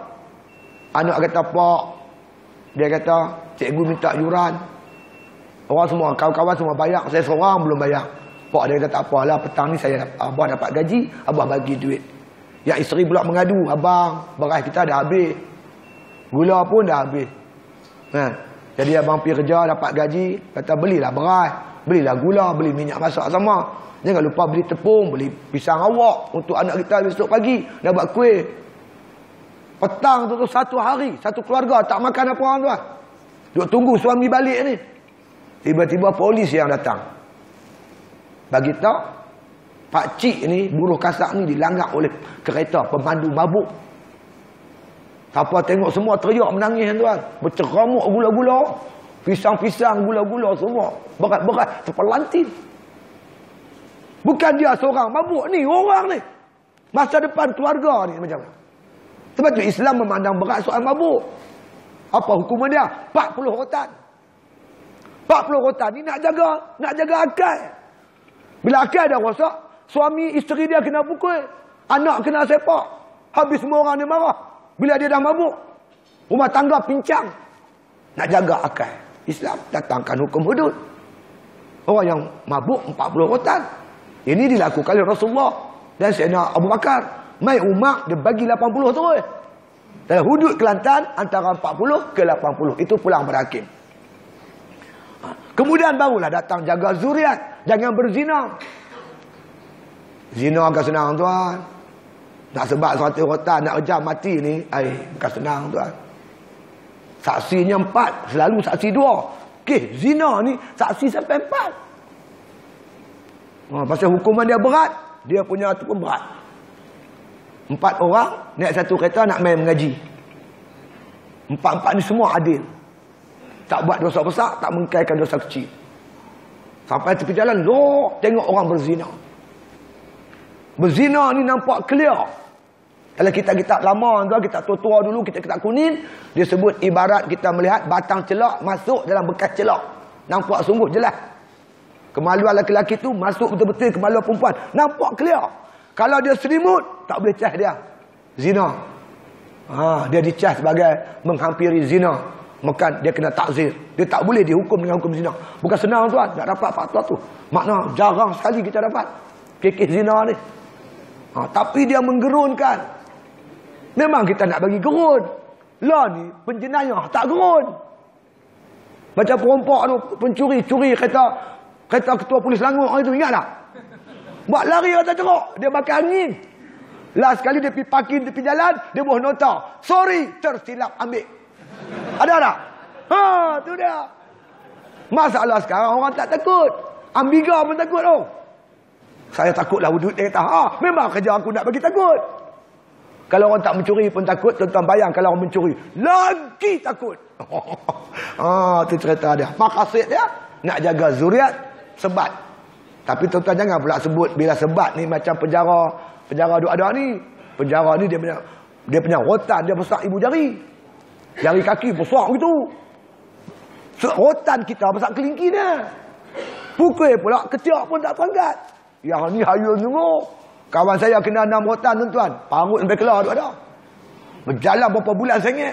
anak kata, Pak, dia kata, cikgu minta yuran. Orang semua, kawan-kawan semua bayar, saya seorang belum bayar. Pak dia kata tak apalah, petang ni saya abah dapat gaji, abah bagi duit. Yang isteri pula mengadu, abang, beras kita dah habis. Gula pun dah habis. Jadi abang pergi kerja dapat gaji, kata belilah beras, belilah gula, beli minyak masak sama. Jangan lupa beli tepung, beli pisang awak untuk anak kita besok pagi nak buat kuih. Petang tu satu hari, satu keluarga tak makan apa orang tuan. Duk tunggu suami balik ni. Tiba-tiba polis yang datang. Bagi tahu pak cik ni, buruh kasak ni dilanggar oleh kereta pemandu mabuk. Siapa tengok semua teriak menangis tuan. Berceramuk gula-gula, pisang-pisang gula-gula semua. Berat-berat terpelantin. Bukan dia seorang mabuk ni, orang ni. Masa depan keluarga ni macam mana? Sebab tu Islam memandang berat soal mabuk. Apa hukuman dia? 40 rotan. 40 rotan ni nak jaga akal. Bila akal dah rosak, suami isteri dia kena pukul, anak kena sepak, habis semua orang dia marah. Bila dia dah mabuk, rumah tangga pincang. Nak jaga akal, Islam datangkan hukum hudud. Orang yang mabuk 40 rotan. Ini dilakukan oleh Rasulullah dan Sayyidina Abu Bakar. Mai Umar dia bagi 80 terus. Dan hudud Kelantan antara 40 ke 80. Itu pulang berhakim. Kemudian barulah datang jaga zuriat. Jangan berzina. Zina agak senang tuan. Nak sebab 100 rotan nak rejam mati ni, bukan senang tuan. Saksinya 4, selalu saksi 2. Okey, zina ni saksi sampai 4. Pasal hukuman dia berat, dia punya tu pun berat. 4 orang naik satu kereta nak main mengaji. 4 ni semua adil. Tak buat dosa besar, tak mengkaikan dosa kecil. Sampai tepi jalan, tengok orang berzina. Berzina ni nampak clear. Kalau kita lama tuan, kita tua dulu, kita kuning, dia sebut ibarat kita melihat batang celak masuk dalam bekas celak. Nampak sungguh jelas. Kemaluan lelaki tu masuk betul-betul kemaluan perempuan. Nampak clear. Kalau dia selimut, tak boleh cas dia. Zina. Dia dicas sebagai menghampiri zina. Maka dia kena takzir. Dia tak boleh dihukum dengan hukum zina. Bukan senang tuan, nak dapat fatwa tu. Makna jarang sekali kita dapat kes zina ni. Tapi dia menggerunkan. Memang kita nak bagi gerun. Lah ni, penjenayah tak gerun. Macam perompak tu, pencuri, curi kereta ketua polis Languk itu, ingat tak? Buat lari kata cerok, dia bakar angin. Last sekali dia pergi parking tepi jalan, dia buah nota. Sorry, tersilap ambil. Ada tak? Tu dia. Masalah sekarang orang tak takut. Ambiga pun takut tu. Saya takutlah wuduk dia kata, memang kerja aku nak bagi takut. Kalau orang tak mencuri pun takut, tuan-tuan bayang kalau orang mencuri. Lagi takut. Tu cerita dia. Maqasid dia, nak jaga zuriat, sebat. Tapi tuan-tuan jangan pula sebut bila sebat ni macam penjara ada ni. Penjara ni dia punya rotan, dia besar ibu jari. Jari kaki besar gitu. Rotan kita besar kelingki dia. Pukul pula, ketiak pun tak terangkat. Yang ni hayul semua. Kawan saya kena 6 rotan tuan-tuan. Parut sampai kelar tu ada. Berjalan berapa bulan sengit.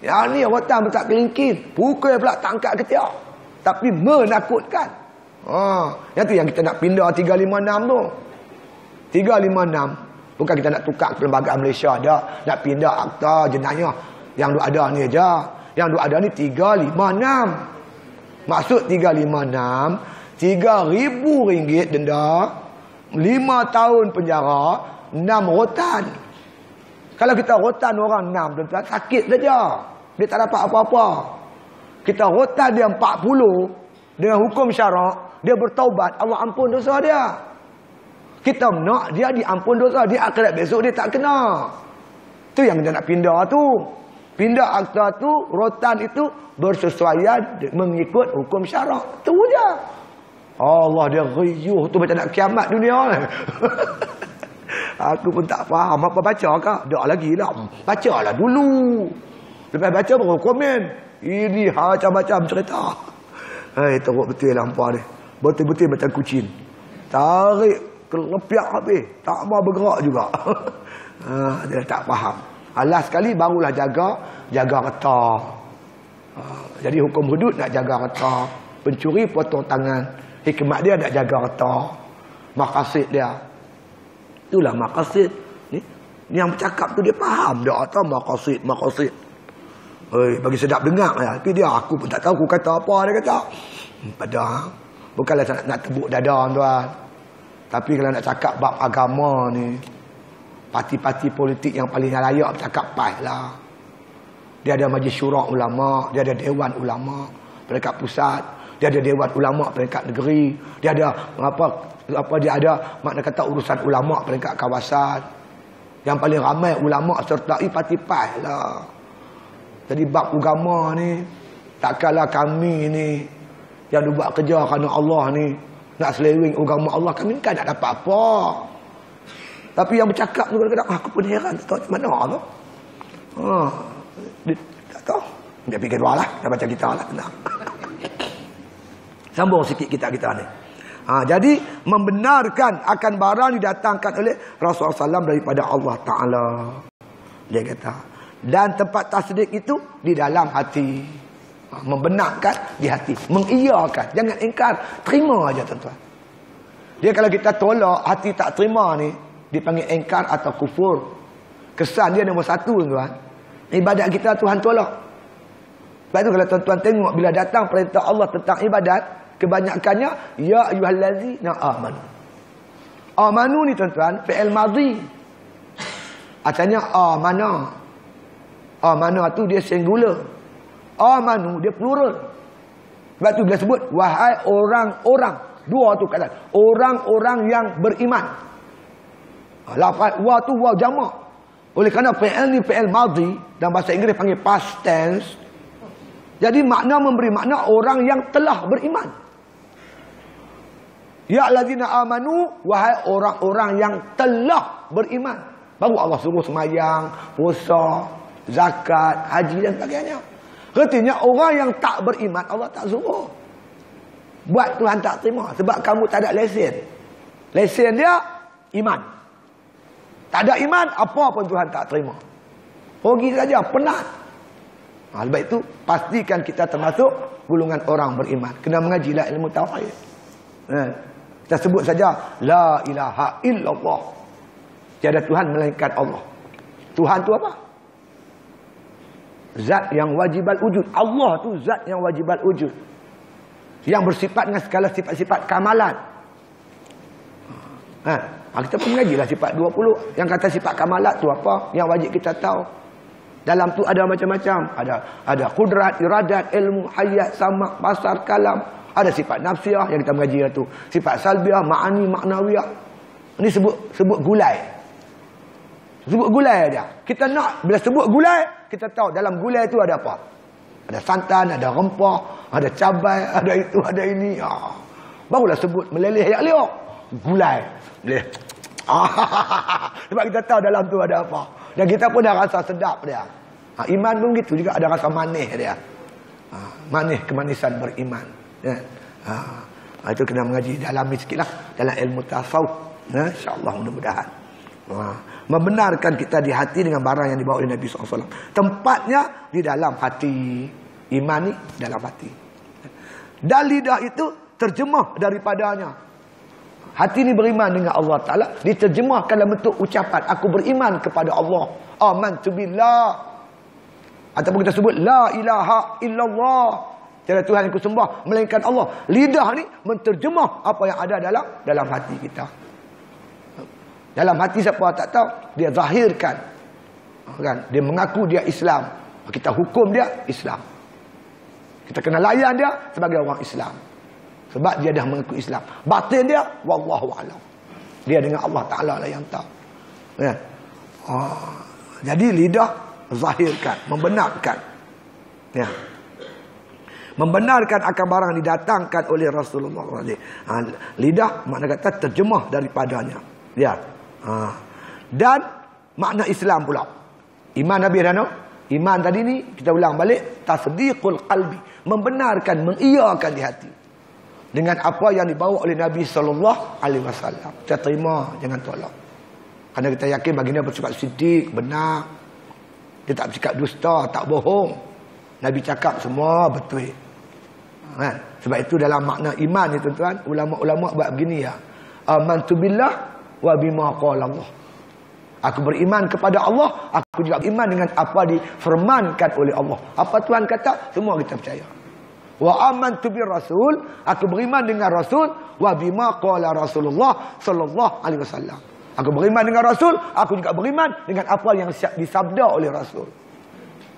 Yang ni rotan besar kelingki. Pukul pula tak angkat ketiak. Tapi menakutkan. Yang tu yang kita nak pindah 356 tu. 356. Bukan kita nak tukar ke Perlembagaan Malaysia dah. Nak pindah akta jenayah. Yang duk ada ni aja. Yang duk ada ni 356. Maksud 356, RM3,000 denda, 5 tahun penjara, 6 rotan. Kalau kita rotan orang 6 tuan-tuan, sakit saja. Dia tak dapat apa-apa. Kita rotan dia 40 dengan hukum syarak, dia bertaubat, Allah ampun dosa dia. Kita nak dia diampun dosa, dia akhirat besok dia tak kena. Tu yang kita nak pindah tu. Pindah akta tu, rotan itu bersesuaian mengikut hukum syarak. Tu je. Allah dia riuh tu macam nak kiamat dunia ni. Aku pun tak faham apa baca kah? Tak lagi lah. Bacalah dulu. Lepas baca baru komen. Ini macam-macam cerita. Teruk betul lampa ni. Betul-betul macam kucing. Tarik kelepiak habis. Tak mau bergerak juga. Dia tak faham. Alas sekali barulah jaga reta. Jadi hukum hudud nak jaga reta. Pencuri potong tangan. Hikmat dia nak jaga harta. Maqasid dia. Itulah maqasid. Ni yang bercakap tu dia faham dak atau maqasid. Bagi sedap dengar ya. Tapi dia aku pun tak tahu aku kata apa dia kata. Padahal bukanlah nak tebuk dada tuan. Tapi kalau nak cakap bab agama ni, parti-parti politik yang paling layak bercakap lah. Dia ada majlis syura ulama, dia ada dewan ulama peringkat pusat, dia ada dewan ulama peringkat negeri, dia ada dia ada makna kata urusan ulama peringkat kawasan. Yang paling ramai ulama sertai parti lah. Jadi bab agama ni takkanlah kami ni yang buat kerja kerana Allah ni nak seleweng agama Allah, kami kan tak dapat apa. Tapi yang bercakap tu kadang-kadang aku pun heran tak tahu macam mana tu. Dia tak tahu. Dia fikir dua lah, dah baca kita lah tenang. Sambung sikit kita ni. Jadi membenarkan akan barang didatangkan oleh Rasulullah SAW daripada Allah Ta'ala. Dia kata. Dan tempat tasdik itu di dalam hati. Membenarkan di hati. Mengiyakan. Jangan ingkar. Terima aja tuan-tuan. Dia kalau kita tolak, hati tak terima ni, dipanggil ingkar atau kufur. Kesan dia nombor satu tuan. Ibadat kita Tuhan tolak. Sebab itu kalau tuan-tuan tengok bila datang perintah Allah tentang ibadat, kebanyakannya ya ayyuhallazina amanu. Amanu ni tuan-tuan fi'il madhi. Artinya amana. Amana tu dia singular. Amanu dia plural. Sebab tu bila sebut wahai orang-orang, dua tu kata orang-orang yang beriman. Lafaz wa tu wa jamak. Oleh kerana fi'il ni fi'il madhi, dalam bahasa Inggeris panggil past tense. Jadi makna memberi makna orang yang telah beriman. Ya allazina amanu, wahai orang-orang yang telah beriman. Baru Allah suruh semayang, puasa, zakat, haji dan sebagainya. Artinya orang yang tak beriman Allah tak suruh. Buat Tuhan tak terima sebab kamu tak ada lesen. Lesen dia iman. Tak ada iman, apa pun Tuhan tak terima. Pergi saja, penat. Sebab itu, pastikan kita termasuk golongan orang beriman. Kena mengajilah ilmu tauhid. Kita sebut saja, La ilaha illallah. Tiada Tuhan melainkan Allah. Tuhan tu apa? Zat yang wajibal wujud. Allah tu zat yang wajibal wujud. Yang bersifat dengan segala sifat-sifat kamalan. Kita pun mengajilah sifat 20. Yang kata sifat kamalat tu apa? Yang wajib kita tahu. Dalam tu ada macam-macam. Ada kudrat, iradat, ilmu, hayat, samak, basar, kalam. Ada sifat nafsiyah yang kita mengaji tu. Sifat salbiah, ma'ani, maknawiyah. Ini sebut gulai. Sebut gulai aja. Kita nak bila sebut gulai, kita tahu dalam gulai tu ada apa? Ada santan, ada rempah, ada cabai, ada itu, ada ini. Barulah sebut meleleh yak liok. Gulai. Boleh. Sebab kita tahu dalam tu ada apa. Dan kita pun dah rasa sedap dia. Iman pun gitu juga, ada rasa manis dia. Manis kemanisan beriman. Ya. Itu kena mengaji dalami sikitlah dalam ilmu tasawuf. InsyaAllah mudah-mudahan. Membenarkan kita di hati dengan barang yang dibawa oleh Nabi SAW. Tempatnya di dalam hati. Iman ni dalam hati. Dan lidah itu terjemah daripadanya. Hati ni beriman dengan Allah Ta'ala. Diterjemahkan dalam bentuk ucapan. Aku beriman kepada Allah. Amantu billah. Ataupun kita sebut La ilaha illallah. Tiada Tuhan yang kusembah melainkan Allah. Lidah ni menterjemah apa yang ada dalam hati kita. Dalam hati siapa tak tahu, dia zahirkan. Kan? Dia mengaku dia Islam. Kita hukum dia Islam. Kita kena layan dia sebagai orang Islam. Sebab dia dah mengaku Islam. Batin dia, wallahu a'lam. Dia dengan Allah Ta'ala lah yang tahu. Ya. Jadi lidah zahirkan, membenarkan. Ya. Membenarkan akan barang yang didatangkan oleh Rasulullah SAW. Lidah makna kata terjemah daripadanya. Ya. Dan makna Islam pula. Iman Nabi Rano. Iman tadi ni kita ulang balik. Tasdiqul qalbi. Membenarkan, mengiyakan di hati. Dengan apa yang dibawa oleh Nabi SAW. Kita terima, jangan tolak. Kerana kita yakin baginda bersifat siddiq, benar. Dia tak bercakap dusta, tak bohong. Nabi cakap semua betul. Sebab itu dalam makna iman ni tuan-tuan, ulama-ulama buat begini ya. Amantu billah wa bima qala Allah. Aku beriman kepada Allah, aku juga beriman dengan apa difirmankan oleh Allah. Apa Tuhan kata, semua kita percaya. Wa amantu bir rasul, aku beriman dengan Rasul, wa bima qala Rasulullah sallallahu alaihi wasallam. Aku beriman dengan Rasul, aku juga beriman dengan apa yang disabda oleh Rasul.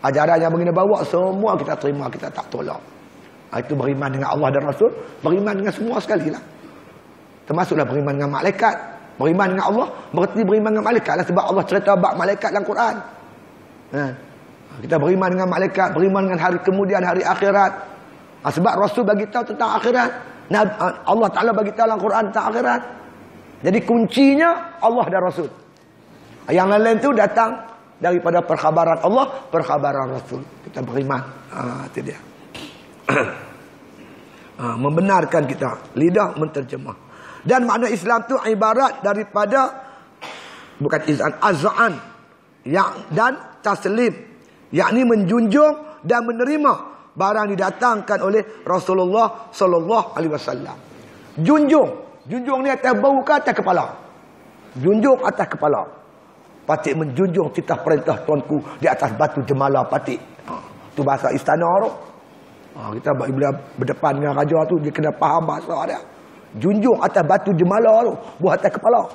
Ajaran yang begini bawa semua kita terima, kita tak tolak. Itu beriman dengan Allah dan Rasul, beriman dengan semua sekali lah. Termasuklah beriman dengan malaikat. Beriman dengan Allah berarti beriman dengan malaikat lah, sebab Allah cerita bab malaikat dalam Quran. Kita beriman dengan malaikat, beriman dengan hari kemudian, hari akhirat. Sebab Rasul bagi tahu tentang akhirat. Allah Ta'ala bagi tahu dalam Quran tentang akhirat. Jadi kuncinya Allah dan Rasul. Yang lain-lain tu datang daripada perkhabaran Allah, perkhabaran Rasul. Kita beriman. Itu dia. Membenarkan kita. Lidah menterjemah. Dan makna Islam tu ibarat daripada bukan izan, az'an dan taslim, yakni menjunjung dan menerima barang didatangkan oleh Rasulullah sallallahu alaihi wasallam. Junjung ni atas bau ke atas kepala? Junjung atas kepala. Patik menjunjung titah perintah tuanku di atas batu jemala patik. Tu bahasa istana tu. Kita bila berdepan dengan raja tu, dia kena faham bahasa dia. Junjung atas batu jemala tu, buat atas kepala.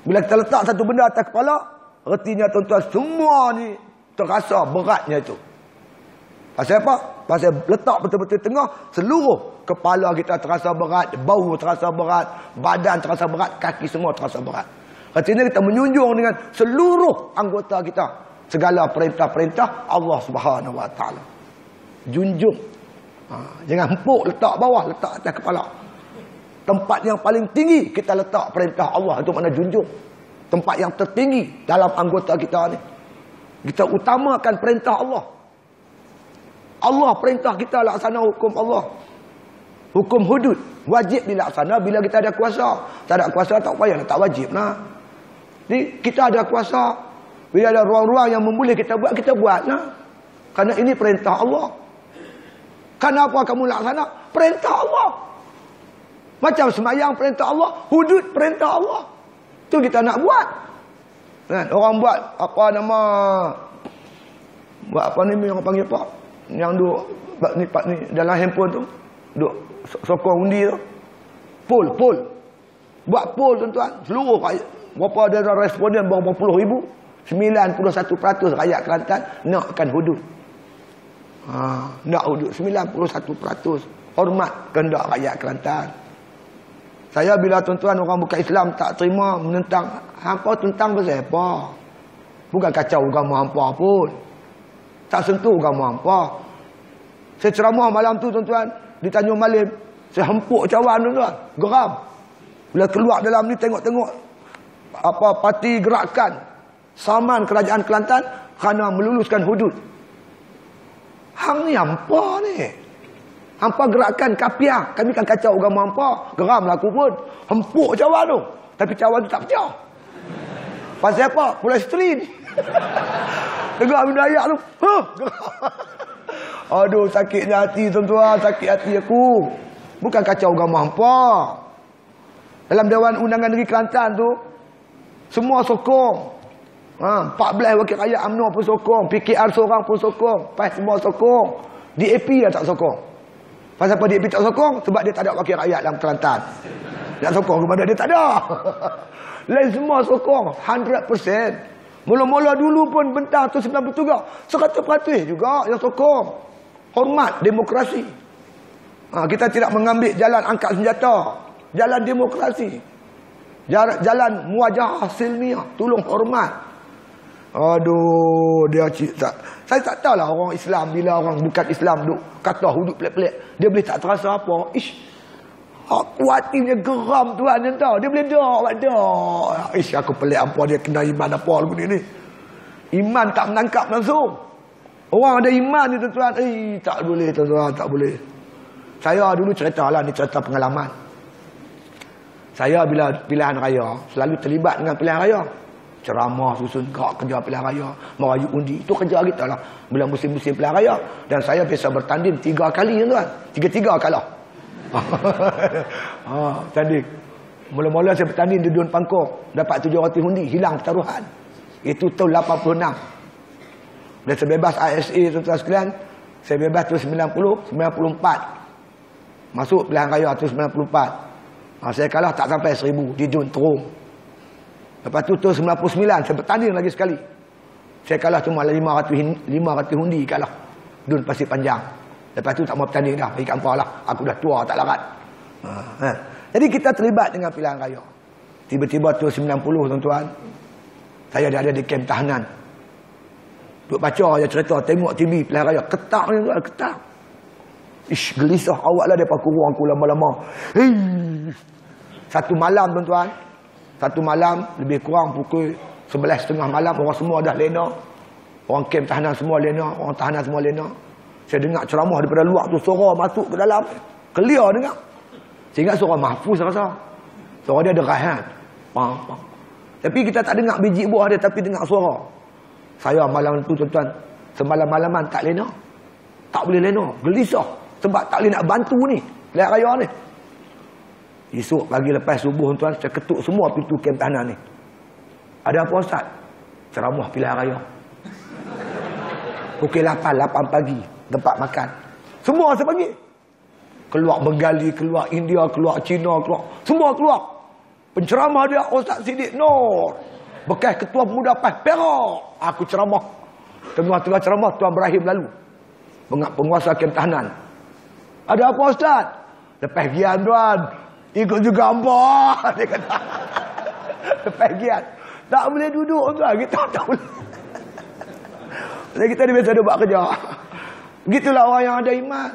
Bila kita letak satu benda atas kepala, artinya tuan-tuan semua ni terasa beratnya itu. Pasal apa? Pasal letak betul-betul tengah, seluruh kepala kita terasa berat, bau terasa berat, badan terasa berat, kaki semua terasa berat. Artinya kita menjunjung dengan seluruh anggota kita segala perintah-perintah Allah Subhanahu Wa Taala. Junjung. Jangan empuk letak bawah, letak atas kepala. Tempat yang paling tinggi kita letak perintah Allah, itu makna junjung. Tempat yang tertinggi dalam anggota kita ni. Kita utamakan perintah Allah. Allah perintah kita laksana hukum Allah. Hukum hudud wajib dilaksana bila kita ada kuasa. Tak ada kuasa tak payah, tak wajib lah. Jadi kita ada kuasa. Bila ada ruang-ruang yang memboleh kita buat lah. Kerana ini perintah Allah. Kenapa kamu laksana? Perintah Allah. Macam semayang perintah Allah, hudud perintah Allah. Itu kita nak buat. Kan? Orang buat apa nama, buat apa ni orang panggil apa? Yang duk ni dalam handphone tu, duk sokong undi tu. Poll. Buat poll tuan-tuan. Seluruh rakyat, berapa ada responden berapa puluh ribu? 91% rakyat Kelantan nakkan hudud. Nak hudud 91%. Hormat kehendak rakyat Kelantan. Saya bila tuan-tuan orang bukan Islam tak terima menentang, hampa tentang pasal apa? Bukan kacau agama hampa pun. Tak sentuh agama hampa. Saya ceramah malam tu tuan-tuan di Tanjung Malim. Saya hempuk cawan tuan-tuan. Geram. Bila keluar dalam ni tengok-tengok apa parti gerakan saman kerajaan Kelantan kerana meluluskan hudud. Hang ni hampa ni. Hampa gerakan kapiah. Kami kan kacau agama hampa. Geram lah aku pun. Hempuk cawan tu. Tapi cawan tu tak pecah. Pasal apa? Polistrin. Dengar benda ayat tu. Aduh, sakitnya hati tuan-tuan. Sakit hati aku. Bukan kacau agama hampa. Dalam Dewan Undangan Negeri Kelantan tu, semua sokong. 14 wakil rakyat UMNO pun sokong. PKR seorang pun sokong. PAS semua sokong. DAP yang tak sokong. Pasal apa DAP tak sokong? Sebab dia tak ada wakil rakyat dalam Kelantan. Nak sokong kepada dia tak ada. Lain semua sokong 100%. Mula-mula dulu pun bentang tu 93, 100% juga yang sokong. Hormat demokrasi. Kita tidak mengambil jalan angkat senjata. Jalan demokrasi. Jalan muwajahah silmiah. Tolong hormat. Aduh, dia tak. Saya tak tahulah orang Islam bila orang bukan Islam duk kata hudud pelik-pelik. Dia boleh tak terasa apa. Aku hatinya geram tuan dia tahu. Dia boleh dak. Aku pelik apa dia kena iman apa lagu ni. Iman tak menangkap langsung. Orang ada iman ni tuan-tuan. Tak boleh tuan-tuan, tak boleh. Saya dulu ceritalah ni cerita pengalaman. Saya bila pilihan raya selalu terlibat dengan pilihan raya. ceramah, susun gerak kerja pilihan raya, merayu undi. Itu kerja kita lah bila musim-musim pilihan raya. Dan saya biasa bertanding 3 kali tuan. 3-3 kalah. Tanding. Mula-mula saya bertanding di Dun Pangkor, dapat 700 undi, hilang pertaruhan. Itu tahun 86. Dan saya bebas ISA tuan-tuan sekalian. Saya bebas tu 94. Masuk pilihan raya tu 94. Saya kalah tak sampai 1000 di Dun Terung. Lepas tu tahun 99 saya bertanding lagi sekali. Saya kalah cuma 500 undi kalah. Dun Pasir Panjang. Lepas tu tak mau bertanding dah, pergi kampung lah. Aku dah tua tak larat. Jadi kita terlibat dengan pilihan raya. Tiba-tiba tahun 90 tuan-tuan, saya ada di kem tahanan. Duk baca je cerita, tengok TV pilihan raya, ketak ni tuan, ketak. Ish, gelisah awak lah daripada kurung aku lama-lama. Satu malam tuan-tuan, satu malam lebih kurang pukul 11.30 malam, orang semua dah lena. Orang kem tahanan semua lena, orang tahanan semua lena. Saya dengar ceramah daripada luar tu, suara masuk ke dalam, clear dengar. Saya ingat suara mahfuz rasa. Suara dia ada rahan. Tapi kita tak dengar biji buah dia, tapi dengar suara. Saya malam tu tuan-tuan, semalam-malaman tak lena. Tak boleh lena, gelisah. Sebab tak boleh nak bantu ni, pilihan raya ni. Esok pagi lepas subuh tuan, saya ketuk semua pintu kem tahanan ni. Ada apa ustaz? Ceramah pilihan raya. Pukul 8 pagi, tempat makan. Semua saya panggil. Keluar Bengali, keluar India, keluar Cina, keluar. Semua keluar. Penceramah dia Ustaz Siddiq Nur. Bekas ketua pemuda PAS Perak. Aku ceramah. Tengah-tengah ceramah Tuan Ibrahim lalu. Penguasa kem tahanan. Ada apa ustaz? Lepas gian tuan. Ikut juga hamba. Dia kata. Lepas gian. Tak boleh duduk tuan. Kita tak boleh. Kita ni biasa ada buat kerja. Begitulah orang yang ada iman.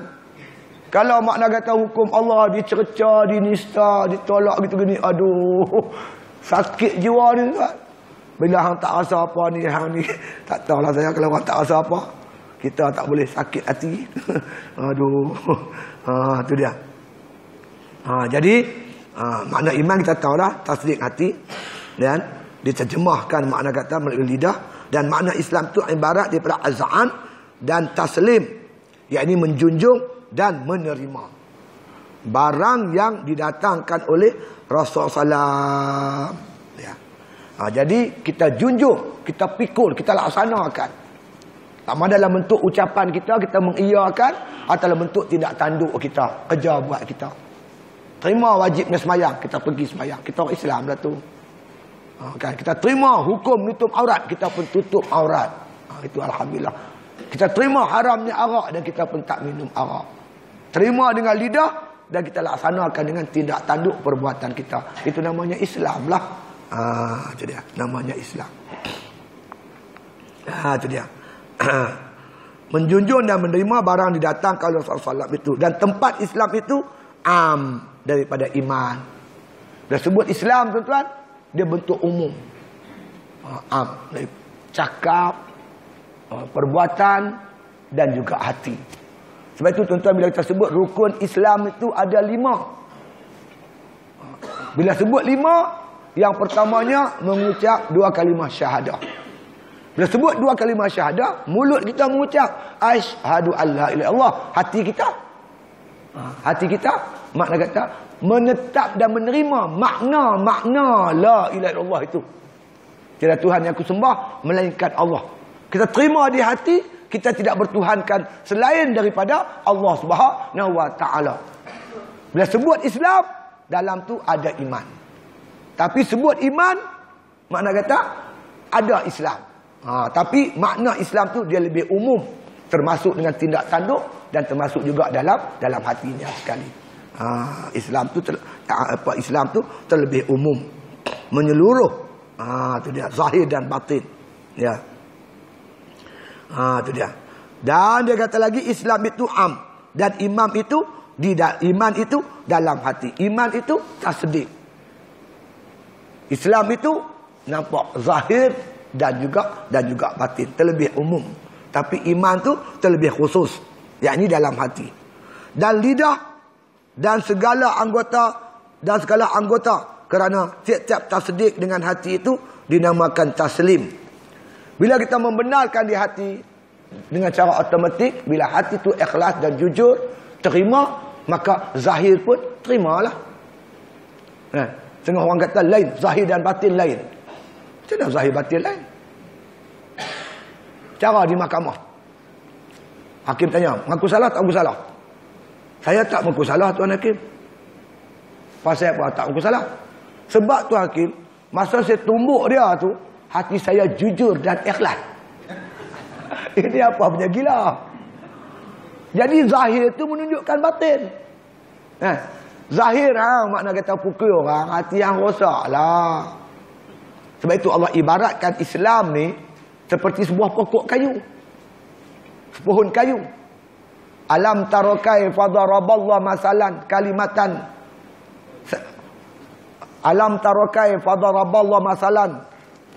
Kalau makna kata hukum Allah dicerca, dinista, ditolak gitu gini. Aduh. Sakit jiwa ni tuan. Bila hang tak rasa apa ni, hang ni. Tak tahulah saya kalau orang tak rasa apa. Kita tak boleh sakit hati. Aduh. Tu dia. Jadi makna iman kita tahu dah, tasdik hati dan diterjemahkan makna kata melalui lidah. Dan makna Islam tu ibarat daripada azan dan taslim, yakni menjunjung dan menerima barang yang didatangkan oleh Rasulullah SAW. Ya. Jadi kita junjung, kita pikul, kita laksanakan. Sama dalam bentuk ucapan kita mengiyakan, atau dalam bentuk tindak tanduk kita, kerja buat kita. Terima wajibnya semayang, kita pergi semayang. Kita orang Islam lah tu. Kan? Kita terima hukum nutup aurat, kita pun tutup aurat. Itu Alhamdulillah. Kita terima haramnya arak dan kita pun tak minum arak. Terima dengan lidah dan kita laksanakan dengan tindak tanduk perbuatan kita. Itu namanya Islam lah. Itu dia. Namanya Islam. Itu dia. Menjunjung dan menerima barang didatangkan oleh Rasulullah SAW itu. Dan tempat Islam itu daripada iman. Dia sebut Islam tuan-tuan, dia bentuk umum. Cakap, perbuatan dan juga hati. Sebab itu tuan-tuan bila kita sebut rukun Islam itu ada 5. Bila sebut 5, yang pertamanya mengucap 2 kalimah syahadah. Bila sebut 2 kalimah syahadah, mulut kita mengucap asyhadu alla ilaha illallah. Hati kita makna kata menetap dan menerima makna la ilaha illallah itu. Tiada Tuhan yang aku sembah melainkan Allah. Kita terima di hati, kita tidak bertuhankan selain daripada Allah Subhanahu wa taala. Bila sebut Islam, dalam tu ada iman. Tapi sebut iman, makna kata ada Islam. Tapi makna Islam tu dia lebih umum, termasuk dengan tindak tanduk dan termasuk juga dalam hatinya sekali. Islam tu terlebih umum, menyeluruh. Itu dia, zahir dan batin. Ya. Itu dia. Dan dia kata lagi Islam itu dan iman itu dalam hati. Iman itu tasdik. Islam itu nampak zahir dan juga batin, terlebih umum. Tapi iman tu terlebih khusus, yakni dalam hati. Dan lidah dan segala anggota kerana tiap-tiap tasdik dengan hati itu dinamakan taslim. Bila kita membenarkan di hati dengan cara automatik, bila hati tu ikhlas dan jujur, terima, maka zahir pun terimalah. Setengah orang kata lain, zahir dan batin lain. Macam mana zahir batin lain? Cara di mahkamah, hakim tanya, mengaku salah tak mengaku salah? Saya tak mengaku salah, Tuan Hakim. Pasal apa tak mengaku salah? Sebab Tuan Hakim, masa saya tumbuk dia tu, hati saya jujur dan ikhlas. Ini apa punya gila? Jadi zahir itu menunjukkan batin. Zahir makna kata pukul orang, hati yang rosak lah. Sebab itu Allah ibaratkan Islam ni seperti sebuah pokok kayu. Pohon kayu. Alam tarakai fadaraballahu masalan kalimatan. Alam tarakai fadaraballahu masalan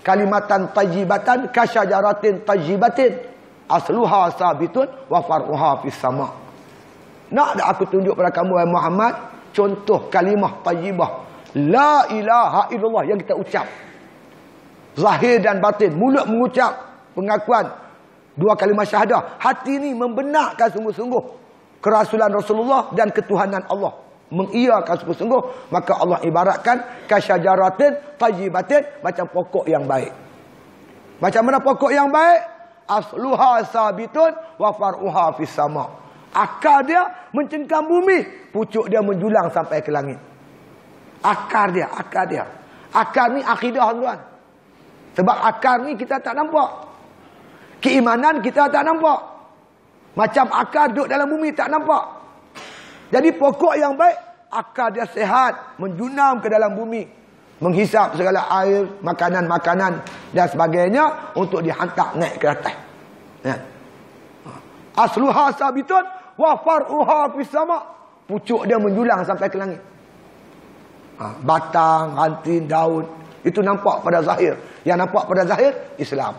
kalimatan tajibatan kasyajaratin tajibatin asluha sabitun wa far'uha fis sama. Nak tak aku tunjuk pada kamu wahai Muhammad contoh kalimah tajibah la ilaha illallah yang kita ucap zahir dan batin, mulut mengucap pengakuan dua kalimah syahadah, hati ni membenarkan sungguh-sungguh kerasulan Rasulullah dan ketuhanan Allah, mengiyakan sungguh-sungguh, maka Allah ibaratkan kasyajaratin tajibatin, macam pokok yang baik. Macam mana pokok yang baik? Asluha sabitun wa far'uha fis sama. Akar dia mencengkam bumi, pucuk dia menjulang sampai ke langit. Akar dia. Akar ni akidah, tuan. Sebab akar ni kita tak nampak. Keimanan kita tak nampak. Macam akar duduk dalam bumi tak nampak. Jadi pokok yang baik, akar dia sehat, menjunam ke dalam bumi, menghisap segala air, makanan-makanan dan sebagainya untuk dihantar naik ke atas. Asluha sabitun wa far'uha fis sama. Pucuk dia menjulang sampai ke langit. Batang, ranting, daun, itu nampak pada zahir. Yang nampak pada zahir Islam.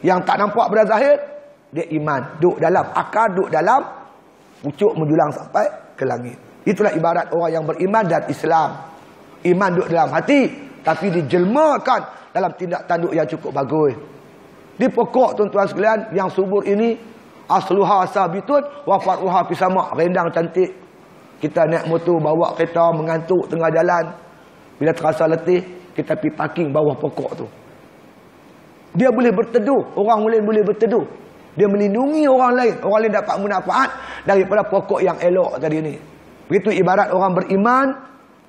Yang tak nampak pada zahir dia iman. Duduk dalam akar, duduk dalam, pucuk menjulang sampai ke langit. Itulah ibarat orang yang beriman dan Islam. Iman duduk dalam hati, tapi dijelmakan dalam tindak tanduk yang cukup bagus. Di pokok tuan-tuan sekalian yang subur ini, asluha sabitun wa far'uha fis sama. Rendang cantik. Kita naik motor, bawa kereta, mengantuk tengah jalan. Bila terasa letih, kita pergi parking bawah pokok tu. Dia boleh berteduh, orang lain boleh berteduh. Dia melindungi orang lain dapat manfaat daripada pokok yang elok tadi ni. Begitu ibarat orang beriman,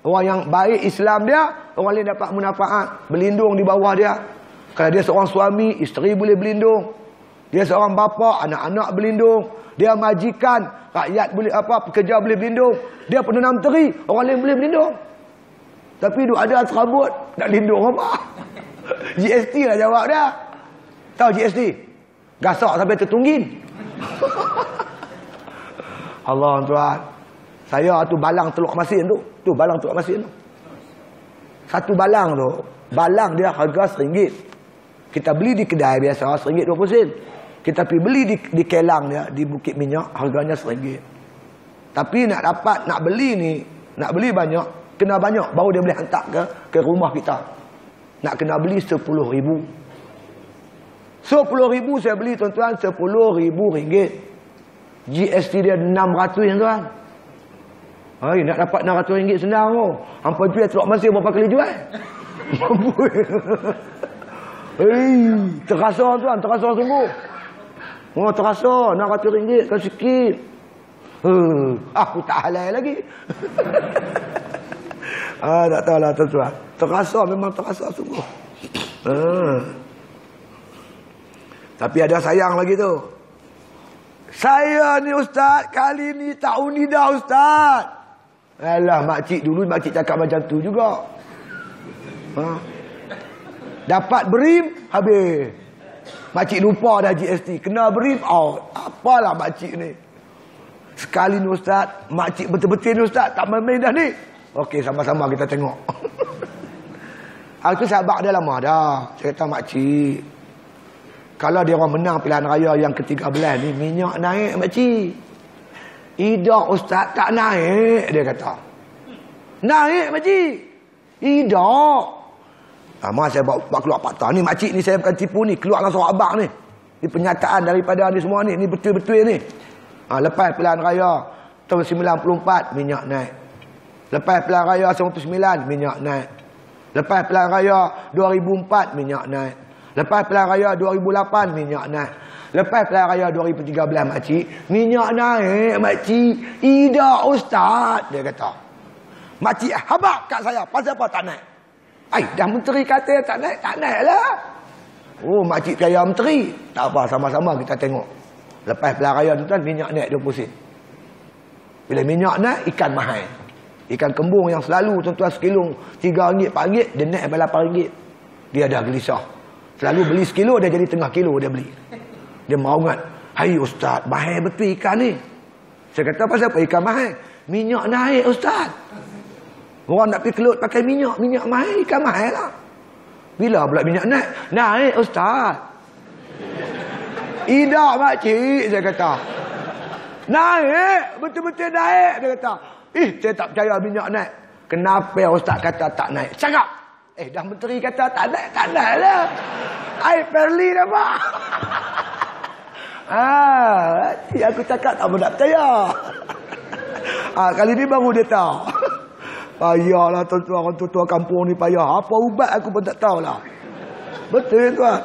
orang yang baik Islam dia, orang lain dapat manfaat, berlindung di bawah dia. Kalau dia seorang suami, isteri boleh berlindung. Dia seorang bapa, anak-anak berlindung. Dia majikan, rakyat boleh pekerja boleh berlindung. Dia penenam teri, orang lain boleh berlindung. Tapi duk ada serabut, nak lindung apa? GST lah jawab dia. Tahu GST? Gasak sampai tertunggin. Allah tuan. Saya tu balang teluk masin tu. Tu balang teluk masin tu. Satu balang tu. Balang dia harga RM1. Kita beli di kedai biasa RM1.20. Kita pergi beli di kelang dia, di Bukit Minyak, harganya RM1. Tapi nak beli ni, nak beli banyak, kena banyak baru dia boleh hantar ke rumah kita. Nak kena beli RM10,000. RM10,000 saya beli tuan-tuan, RM10,000. GST dia RM600 tuan. Hai, nak dapat RM600 senang tu. Hampa jual teluk masin berapa kali jual? Mampu. Terasa tuan, terasa sungguh. Oh, terasa RM600 kan sikit. Aku tak halal lagi. Tak tahulah tuan-tuan. Terasa, memang terasa sungguh. Tapi ada sayang lagi tu. Saya ni ustaz, kali ni tak undi dah ustaz. Alah, makcik dulu makcik cakap macam tu juga. Dapat berim, habis. Makcik lupa dah GST. Kena berim, apalah makcik ni. Sekali ni ustaz, makcik betul-betul ni ustaz, tak main-main dah ni. Okey, sama-sama kita tengok. Aku sahabat dia lama dah. Saya kata makcik, kalau dia orang menang pilihan raya yang ke-13 ni, minyak naik makcik. Idak ustaz tak naik, dia kata. Naik makcik. Idak. Mas saya bawa keluar fakta ni, makcik ni saya bukan tipu ni, keluar langsung abang ni. Ini penyataan daripada ni semua ni betul-betul ni. Lepas pilihan raya tahun 94 minyak naik. Lepas pilihan raya 99 minyak naik. Lepas pilihan raya 2004 minyak naik. Lepas pilihan raya 2008 minyak naik. Lepas pilihan raya 2013 makcik, minyak naik makcik. Ida ustaz, dia kata. Makcik habaq kat saya, pasal apa tak naik? Dah menteri kata tak naik lah. Oh, makcik percaya menteri. Tak apa, sama-sama kita tengok. Lepas pilihan raya tu minyak naik 20 sen. Bila minyak naik, ikan mahal. Ikan kembung yang selalu tuan-tuan sekilo RM3, RM4, dia naik sampai RM8. Dia dah gelisah. Selalu beli sekilo, dia jadi tengah kilo dia beli. Dia meraungat, hai ustaz, mahal betul ikan ni. Saya kata, pasal apa ikan mahal? Minyak naik ustaz. Orang nak pergi kelut pakai minyak mahal, ikan mahal lah. Bila pula minyak naik? Naik ustaz. Ida makcik, saya kata. Naik, betul-betul naik, dia kata. Saya tak percaya minyak naik. Kenapa ustaz kata tak naik? Cakap. Dah menteri kata tak naik lah. Perli dah pak. Aku cakap tak nak percaya. Kali ni baru dia tahu. Payahlah tuan-tuan, orang tua kampung ni payah. Apa ubat aku pun tak tahulah. Betul tuan.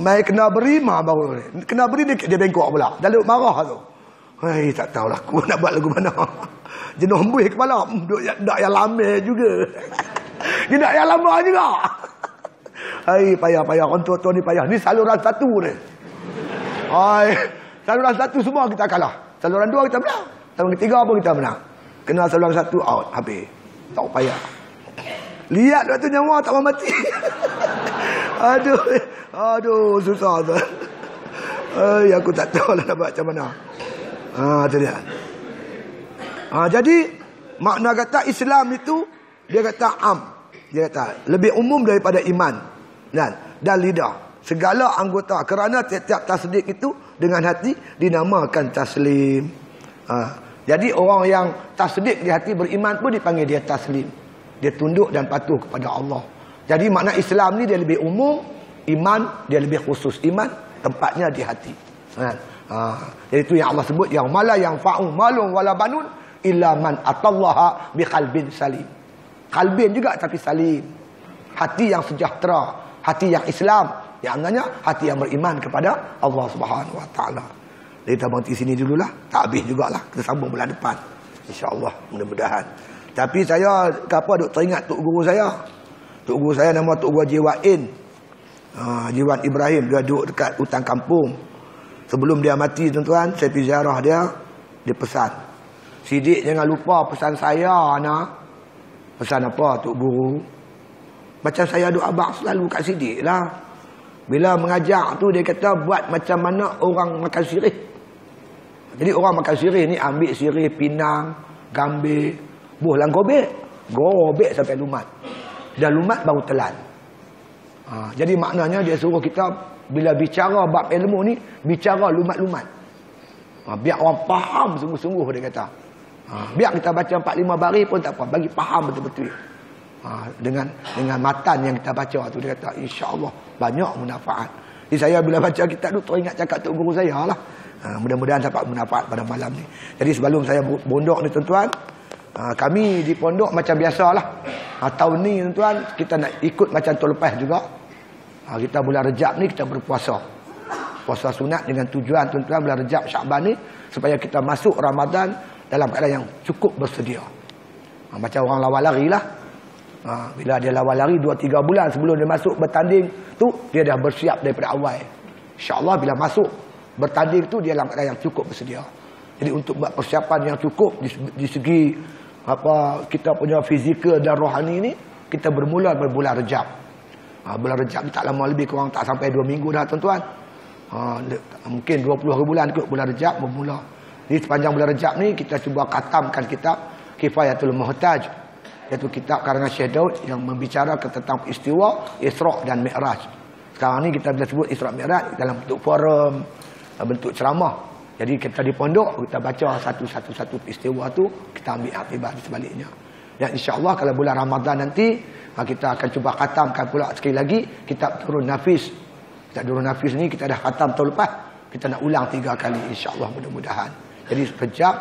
Mai kena beri mah baru ni. Kena beri dia bengkok pula. Dah luk marah tu. Tak tahulah aku nak buat lagu mana. Jenuh hembus kepala. Dak yang lama juga. Dia nak yang lama juga. Payah orang tua-tua ni payah. Ni saluran satu ni. Saluran satu semua kita kalah. Saluran dua kita menang. Saluran ketiga pun kita menang. Kena saluran satu out habis. Tak payah. Lihat waktu nyawa tak mau mati. Aduh susah tu. Aku tak tahu lah nak buat macam mana. Tu dia. Jadi makna kata Islam itu dia kata dia kata lebih umum daripada iman dan lidah. Segala anggota, kerana tiap-tiap tasdik itu dengan hati dinamakan taslim. Jadi orang yang tasdik di hati beriman pun dipanggil dia taslim. Dia tunduk dan patuh kepada Allah. Jadi makna Islam ni dia lebih umum, iman dia lebih khusus. Iman tempatnya di hati. Jadi itu yang Allah sebut, yang mala yang fa'u malun wala banun illa man atallaha biqalbin salim. Kalbin juga tapi salim. Hati yang sejahtera, hati yang Islam, yang anggapnya hati yang beriman kepada Allah Subhanahu wa taala. Jadi kita berhenti sini dululah. Tak habis jugalah. Kita sambung bulan depan. InsyaAllah. Mudah-mudahan. Tapi saya duk teringat Tok Guru saya. Tok Guru saya nama Tok Guru Haji Wa'in. Haji Wan Ibrahim. Dia duduk dekat hutan kampung. Sebelum dia mati tuan-tuan, saya pergi ziarah dia. Dia pesan. Sidik jangan lupa pesan saya nak. Pesan apa Tok Guru? Macam saya duk abang selalu kat Sidik lah. Bila mengajar tu dia kata buat macam mana orang makan sirih. Jadi orang makan sirih ni ambil sirih pinang, gambir, buh lang gobek sampai lumat. Dah lumat baru telan. Jadi maknanya dia suruh kita bila bicara bab ilmu ni bicara lumat-lumat. Biar orang faham sungguh-sungguh dia kata. Biar kita baca 4-5 baris pun tak apa, bagi faham betul-betul. Dengan matan yang kita baca tu dia kata insya-Allah banyak manfaat. Jadi saya bila baca kitab tu teringat cakap Tok Guru saya lah. Mudah-mudahan dapat manfaat pada malam ni. Jadi sebelum saya pondok ni tuan-tuan, kami di pondok macam biasalah. Tahun ni tuan-tuan kita nak ikut macam tahun lepas juga. Kita bulan Rejab ni kita berpuasa. Puasa sunat dengan tujuan tuan-tuan bulan Rejab Syakban ni supaya kita masuk Ramadan dalam keadaan yang cukup bersedia. Macam orang lawan lari lah. Bila dia lawan lari 2-3 bulan sebelum dia masuk bertanding tu dia dah bersiap daripada awal. InsyaAllah bila masuk bertanding tu dia dalam keadaan yang cukup bersedia. Jadi untuk buat persiapan yang cukup di segi kita punya fizikal dan rohani ni, kita bermula berbulan Rejab. Bulan Rejab ni tak lama, lebih kurang tak sampai 2 minggu dah tuan-tuan. Mungkin 20 hari bulan kot bulan Rejab bermula. Jadi sepanjang bulan Rejab ni kita cuba khatamkan kitab Kifayatul Muhtaj, iaitu kitab karangan Syekh Daud yang membicarakan tentang istiwa Isra' dan Mi'raj. Sekarang ni kita bila sebut Isra' Mi'raj dalam bentuk forum, bentuk ceramah. Jadi kita di pondok kita baca satu-satu peristiwa tu, kita ambil akibat di sebaliknya. Dan insya-Allah kalau bulan Ramadan nanti kita akan cuba khatamkan pula sekali lagi kitab Durrun Nafis. Kitab Durrun Nafis ni kita dah khatam tahun lepas. Kita nak ulang 3 kali insya-Allah, mudah-mudahan. Jadi Rejab,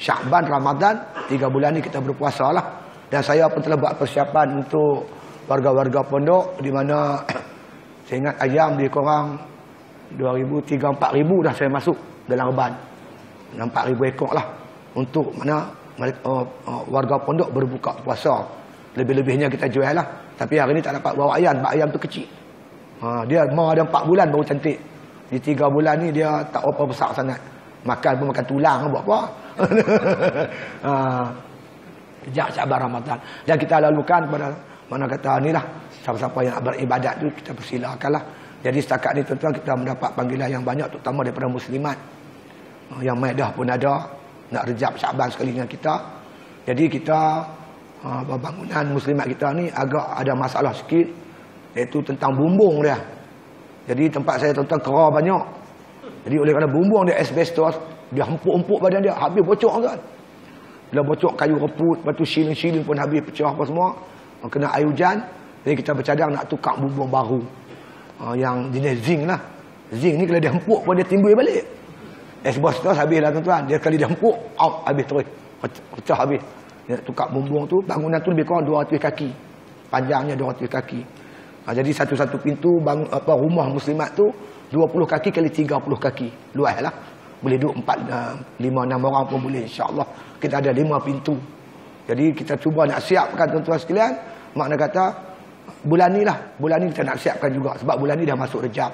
Syakban, Ramadan, 3 bulan ni kita berpuasa lah. Dan saya pun telah buat persiapan untuk warga-warga pondok, di mana saya ingat ayam di korang 2,000, 3,000, 4,000 dah saya masuk dalam reban. 4,000 ekor lah untuk mana warga pondok berbuka puasa. Lebih-lebihnya kita jual lah. Tapi hari ni tak dapat bawa ayam, sebab ayam tu kecil. Dia mau ada 4 bulan baru cantik. Di 3 bulan ni dia tak apa besar sangat. Makan pun makan tulang, buat apa? Sejak Syakban, Ramadan. Dan kita lalukan pada mana kata ni lah, siapa-siapa yang nak beribadat tu kita persilakanlah. Jadi setakat ni tuan-tuan kita mendapat panggilan yang banyak, terutama daripada muslimat. Yang Maedah pun ada nak Rejab Syakban sekali dengan kita. Jadi kita bangunan muslimat kita ni agak ada masalah sikit, iaitu tentang bumbung dia. Jadi tempat saya tuan-tuan kera banyak. Jadi oleh kerana bumbung dia asbestos, dia empuk-empuk badan dia, habis bocor kan. Bila bocor kayu reput, lepas tu shilling pun habis pecah apa semua. Kena air hujan. Jadi kita bercadang nak tukar bumbung baru. Yang jenis zinc lah. Zinc ni kalau dia empuk pun dia timbul balik. Asbestos habis lah tuan-tuan. Dia kali dia empuk, out habis terus. Pecah habis. Dia tukar bumbung tu, bangunan tu lebih kurang 200 kaki. Panjangnya 200 kaki. Jadi satu-satu pintu rumah muslimat tu 20 kaki kali 30 kaki. Luas lah. Boleh duduk 4, 5, 6 orang pun boleh insya-Allah. Kita ada 5 pintu. Jadi kita cuba nak siapkan tuan-tuan sekalian. Makna kata bulan ni lah. Bulan ni kita nak siapkan juga. Sebab bulan ni dah masuk Rejab.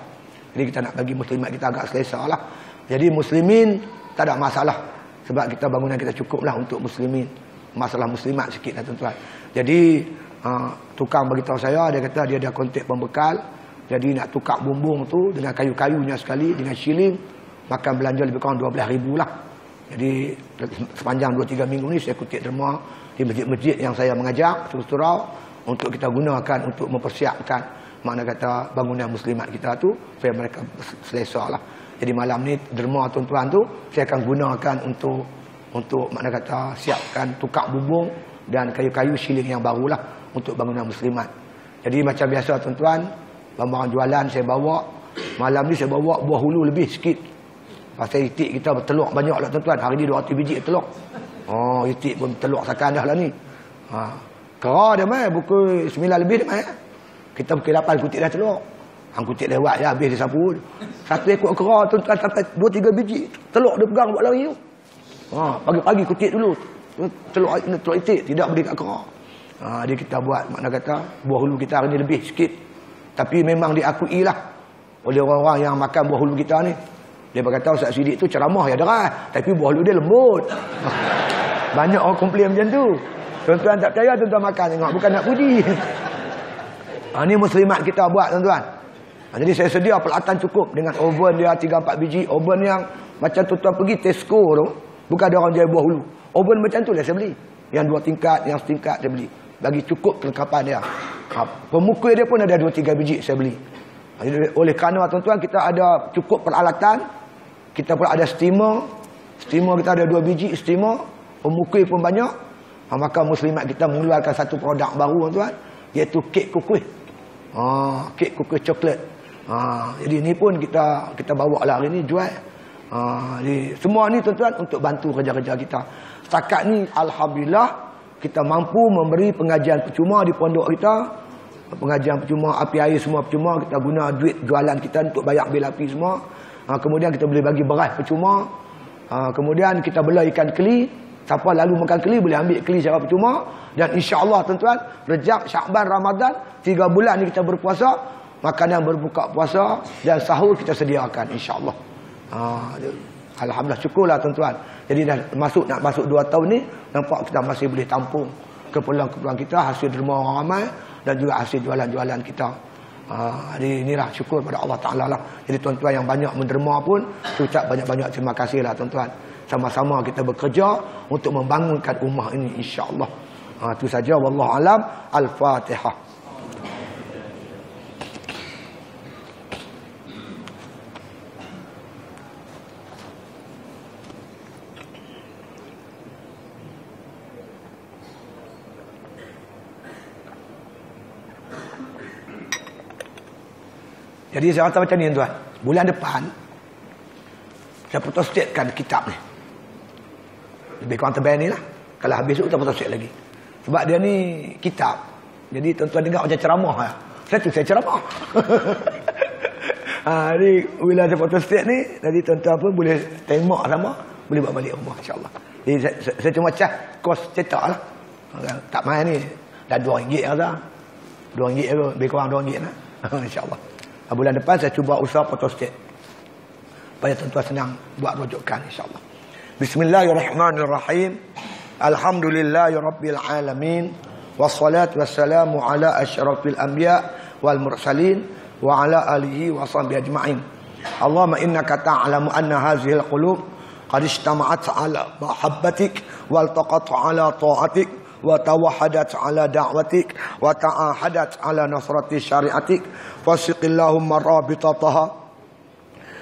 Jadi kita nak bagi muslimat kita agak selesa lah. Jadi muslimin tak ada masalah. Sebab kita bangunan kita cukup lah untuk muslimin. Masalah muslimat sikit lah tuan-tuan. Jadi tukang beritahu saya, dia kata dia ada kontak pembekal. Jadi nak tukar bumbung tu dengan kayu-kayunya sekali, dengan shilling, makan belanja lebih kurang 12,000 lah. Jadi sepanjang 2-3 minggu ni saya kutip derma di masjid-masjid yang saya mengajak surau untuk kita gunakan untuk mempersiapkan makna kata bangunan muslimat kita tu supaya mereka selesa lah. Jadi malam ni derma tuan-tuan tu saya akan gunakan untuk makna kata siapkan tukar bumbung dan kayu-kayu shilling yang barulah untuk bangunan muslimat. Jadi macam biasa tuan-tuan, barang jualan saya bawa. Malam ni saya bawa buah hulu lebih sikit. Pasal itik kita bertelur banyak lah tuan-tuan. Hari ni 200 biji telur. Itik pun telur sakan dah lah ni. Kera dia mai pukul 9 lebih dia mai. Kita pukul 8 kutip dah telur. Hang kutip lewat je habis dia sapu. Satu ekor kera tuan-tuan sampai 2-3 biji. Telur dia pegang buat lari tu. Pagi-pagi kutip dulu. Telur itik tidak beri kat kera. Dia kita buat makna kata buah hulu kita hari ni lebih sikit. Tapi memang diakui lah oleh orang-orang yang makan buah hulu kita ni. Dia berkata Ustaz Sidik tu ceramah ya deras, tapi buah hulu dia lembut. Banyak orang komplain macam tu. Tuan-tuan tak percaya, tuan-tuan makan tengok, bukan nak puji. Ni muslimat kita buat tuan-tuan. Jadi saya sedia peralatan cukup dengan oven dia 3-4 biji. Oven yang macam tuan-tuan pergi Tesco tu, bukan ada orang jual buah hulu. Oven macam tu lah saya beli. Yang 2 tingkat, yang setingkat saya beli. Bagi cukup kelengkapan dia. Pemukul dia pun ada 2-3 biji saya beli. Jadi, oleh kerana tuan-tuan kita ada cukup peralatan. Kita pun ada steamer. Steamer kita ada 2 biji steamer. Pemukul pun banyak. Maka muslimat kita mengeluarkan satu produk baru tuan-tuan, iaitu kek kukuh. Kek kukuh coklat. Jadi ni pun kita bawa lah hari ni jual. Jadi semua ni tuan-tuan untuk bantu kerja-kerja kita. Setakat ni alhamdulillah kita mampu memberi pengajian percuma di pondok kita. Pengajian percuma, api air semua percuma. Kita guna duit jualan kita untuk bayar bil api semua. Kemudian kita boleh bagi beras percuma. Kemudian kita bela ikan keli. Siapa lalu makan keli boleh ambil keli secara percuma. Dan insya-Allah tuan-tuan, Rejab, Syakban, Ramadan 3 bulan ni kita berpuasa. Makanan berbuka puasa dan sahur kita sediakan insya-Allah. Alhamdulillah, syukurlah tuan-tuan. Jadi dah nak masuk 2 tahun ni, nampak kita masih boleh tampung keperluan-keperluan kita, hasil derma orang ramai dan juga hasil jualan-jualan kita. Jadi inilah syukur pada Allah Ta'ala lah. Jadi tuan-tuan yang banyak menderma pun, ucap banyak-banyak terima kasih lah tuan-tuan. Sama-sama kita bekerja untuk membangunkan ummah ini insya-Allah. Itu saja, wallahu alam. Al-Fatihah. Jadi saya kata macam ni tuan. Bulan depan saya photostate-kan kitab ni. Lebih kurang terbaik ni lah. Kalau habis tu kita photostate lagi. Sebab dia ni kitab. Jadi tuan-tuan dengar macam ceramah lah. Saya ceramah. Jadi bila saya photostate ni, jadi tuan-tuan pun boleh tengok sama, boleh bawa balik rumah insya-Allah. Jadi saya cuma cah kos cetak lah. Tak main ni. Dah RM2 lah. RM2 ke, lebih kurang RM2 lah. InsyaAllah. Bulan depan saya cuba usaha photostate. Supaya tuan-tuan senang buat rujukan insyaAllah. Bismillahirrahmanirrahim. Alhamdulillahirabbil alamin. Wassalatu wassalamu ala asyrafil anbiya wal mursalin wa ala alihi wa sahbihi ajma'in. Allahumma innaka ta'lamu anna hadhihi al-qulub qad ijtama'at ala mahabbatik wal taqat ala ta'atik wa tawahadat ala da'watik wa ta'ahadat ala nasrati syariatik fasiqillahumma rabitataha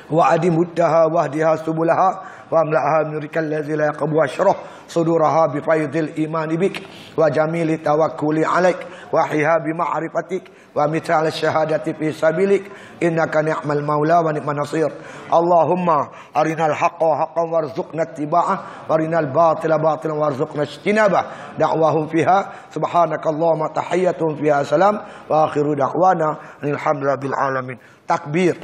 wa adimuddaha wahdiha subulaha wa amla'aha minurikal ladzi la yaqbu asyrah suduraha bi faydil imani bik wa jamili tawakkuli alaik wa hiha bi ma'rifatik wa mithal syahadati fi sabilik innaka ni'mal maula wa ni'man nasir. Allahumma arinal haqqa haqqan warzuqna ittiba'ah wa arinal batila batilan warzuqna ijtinabah. Da'wahum fiha subhanakallahumma tahiyyatuhum fiha salam wa akhiru da'wana alhamdulillahi bil alamin. Takbir.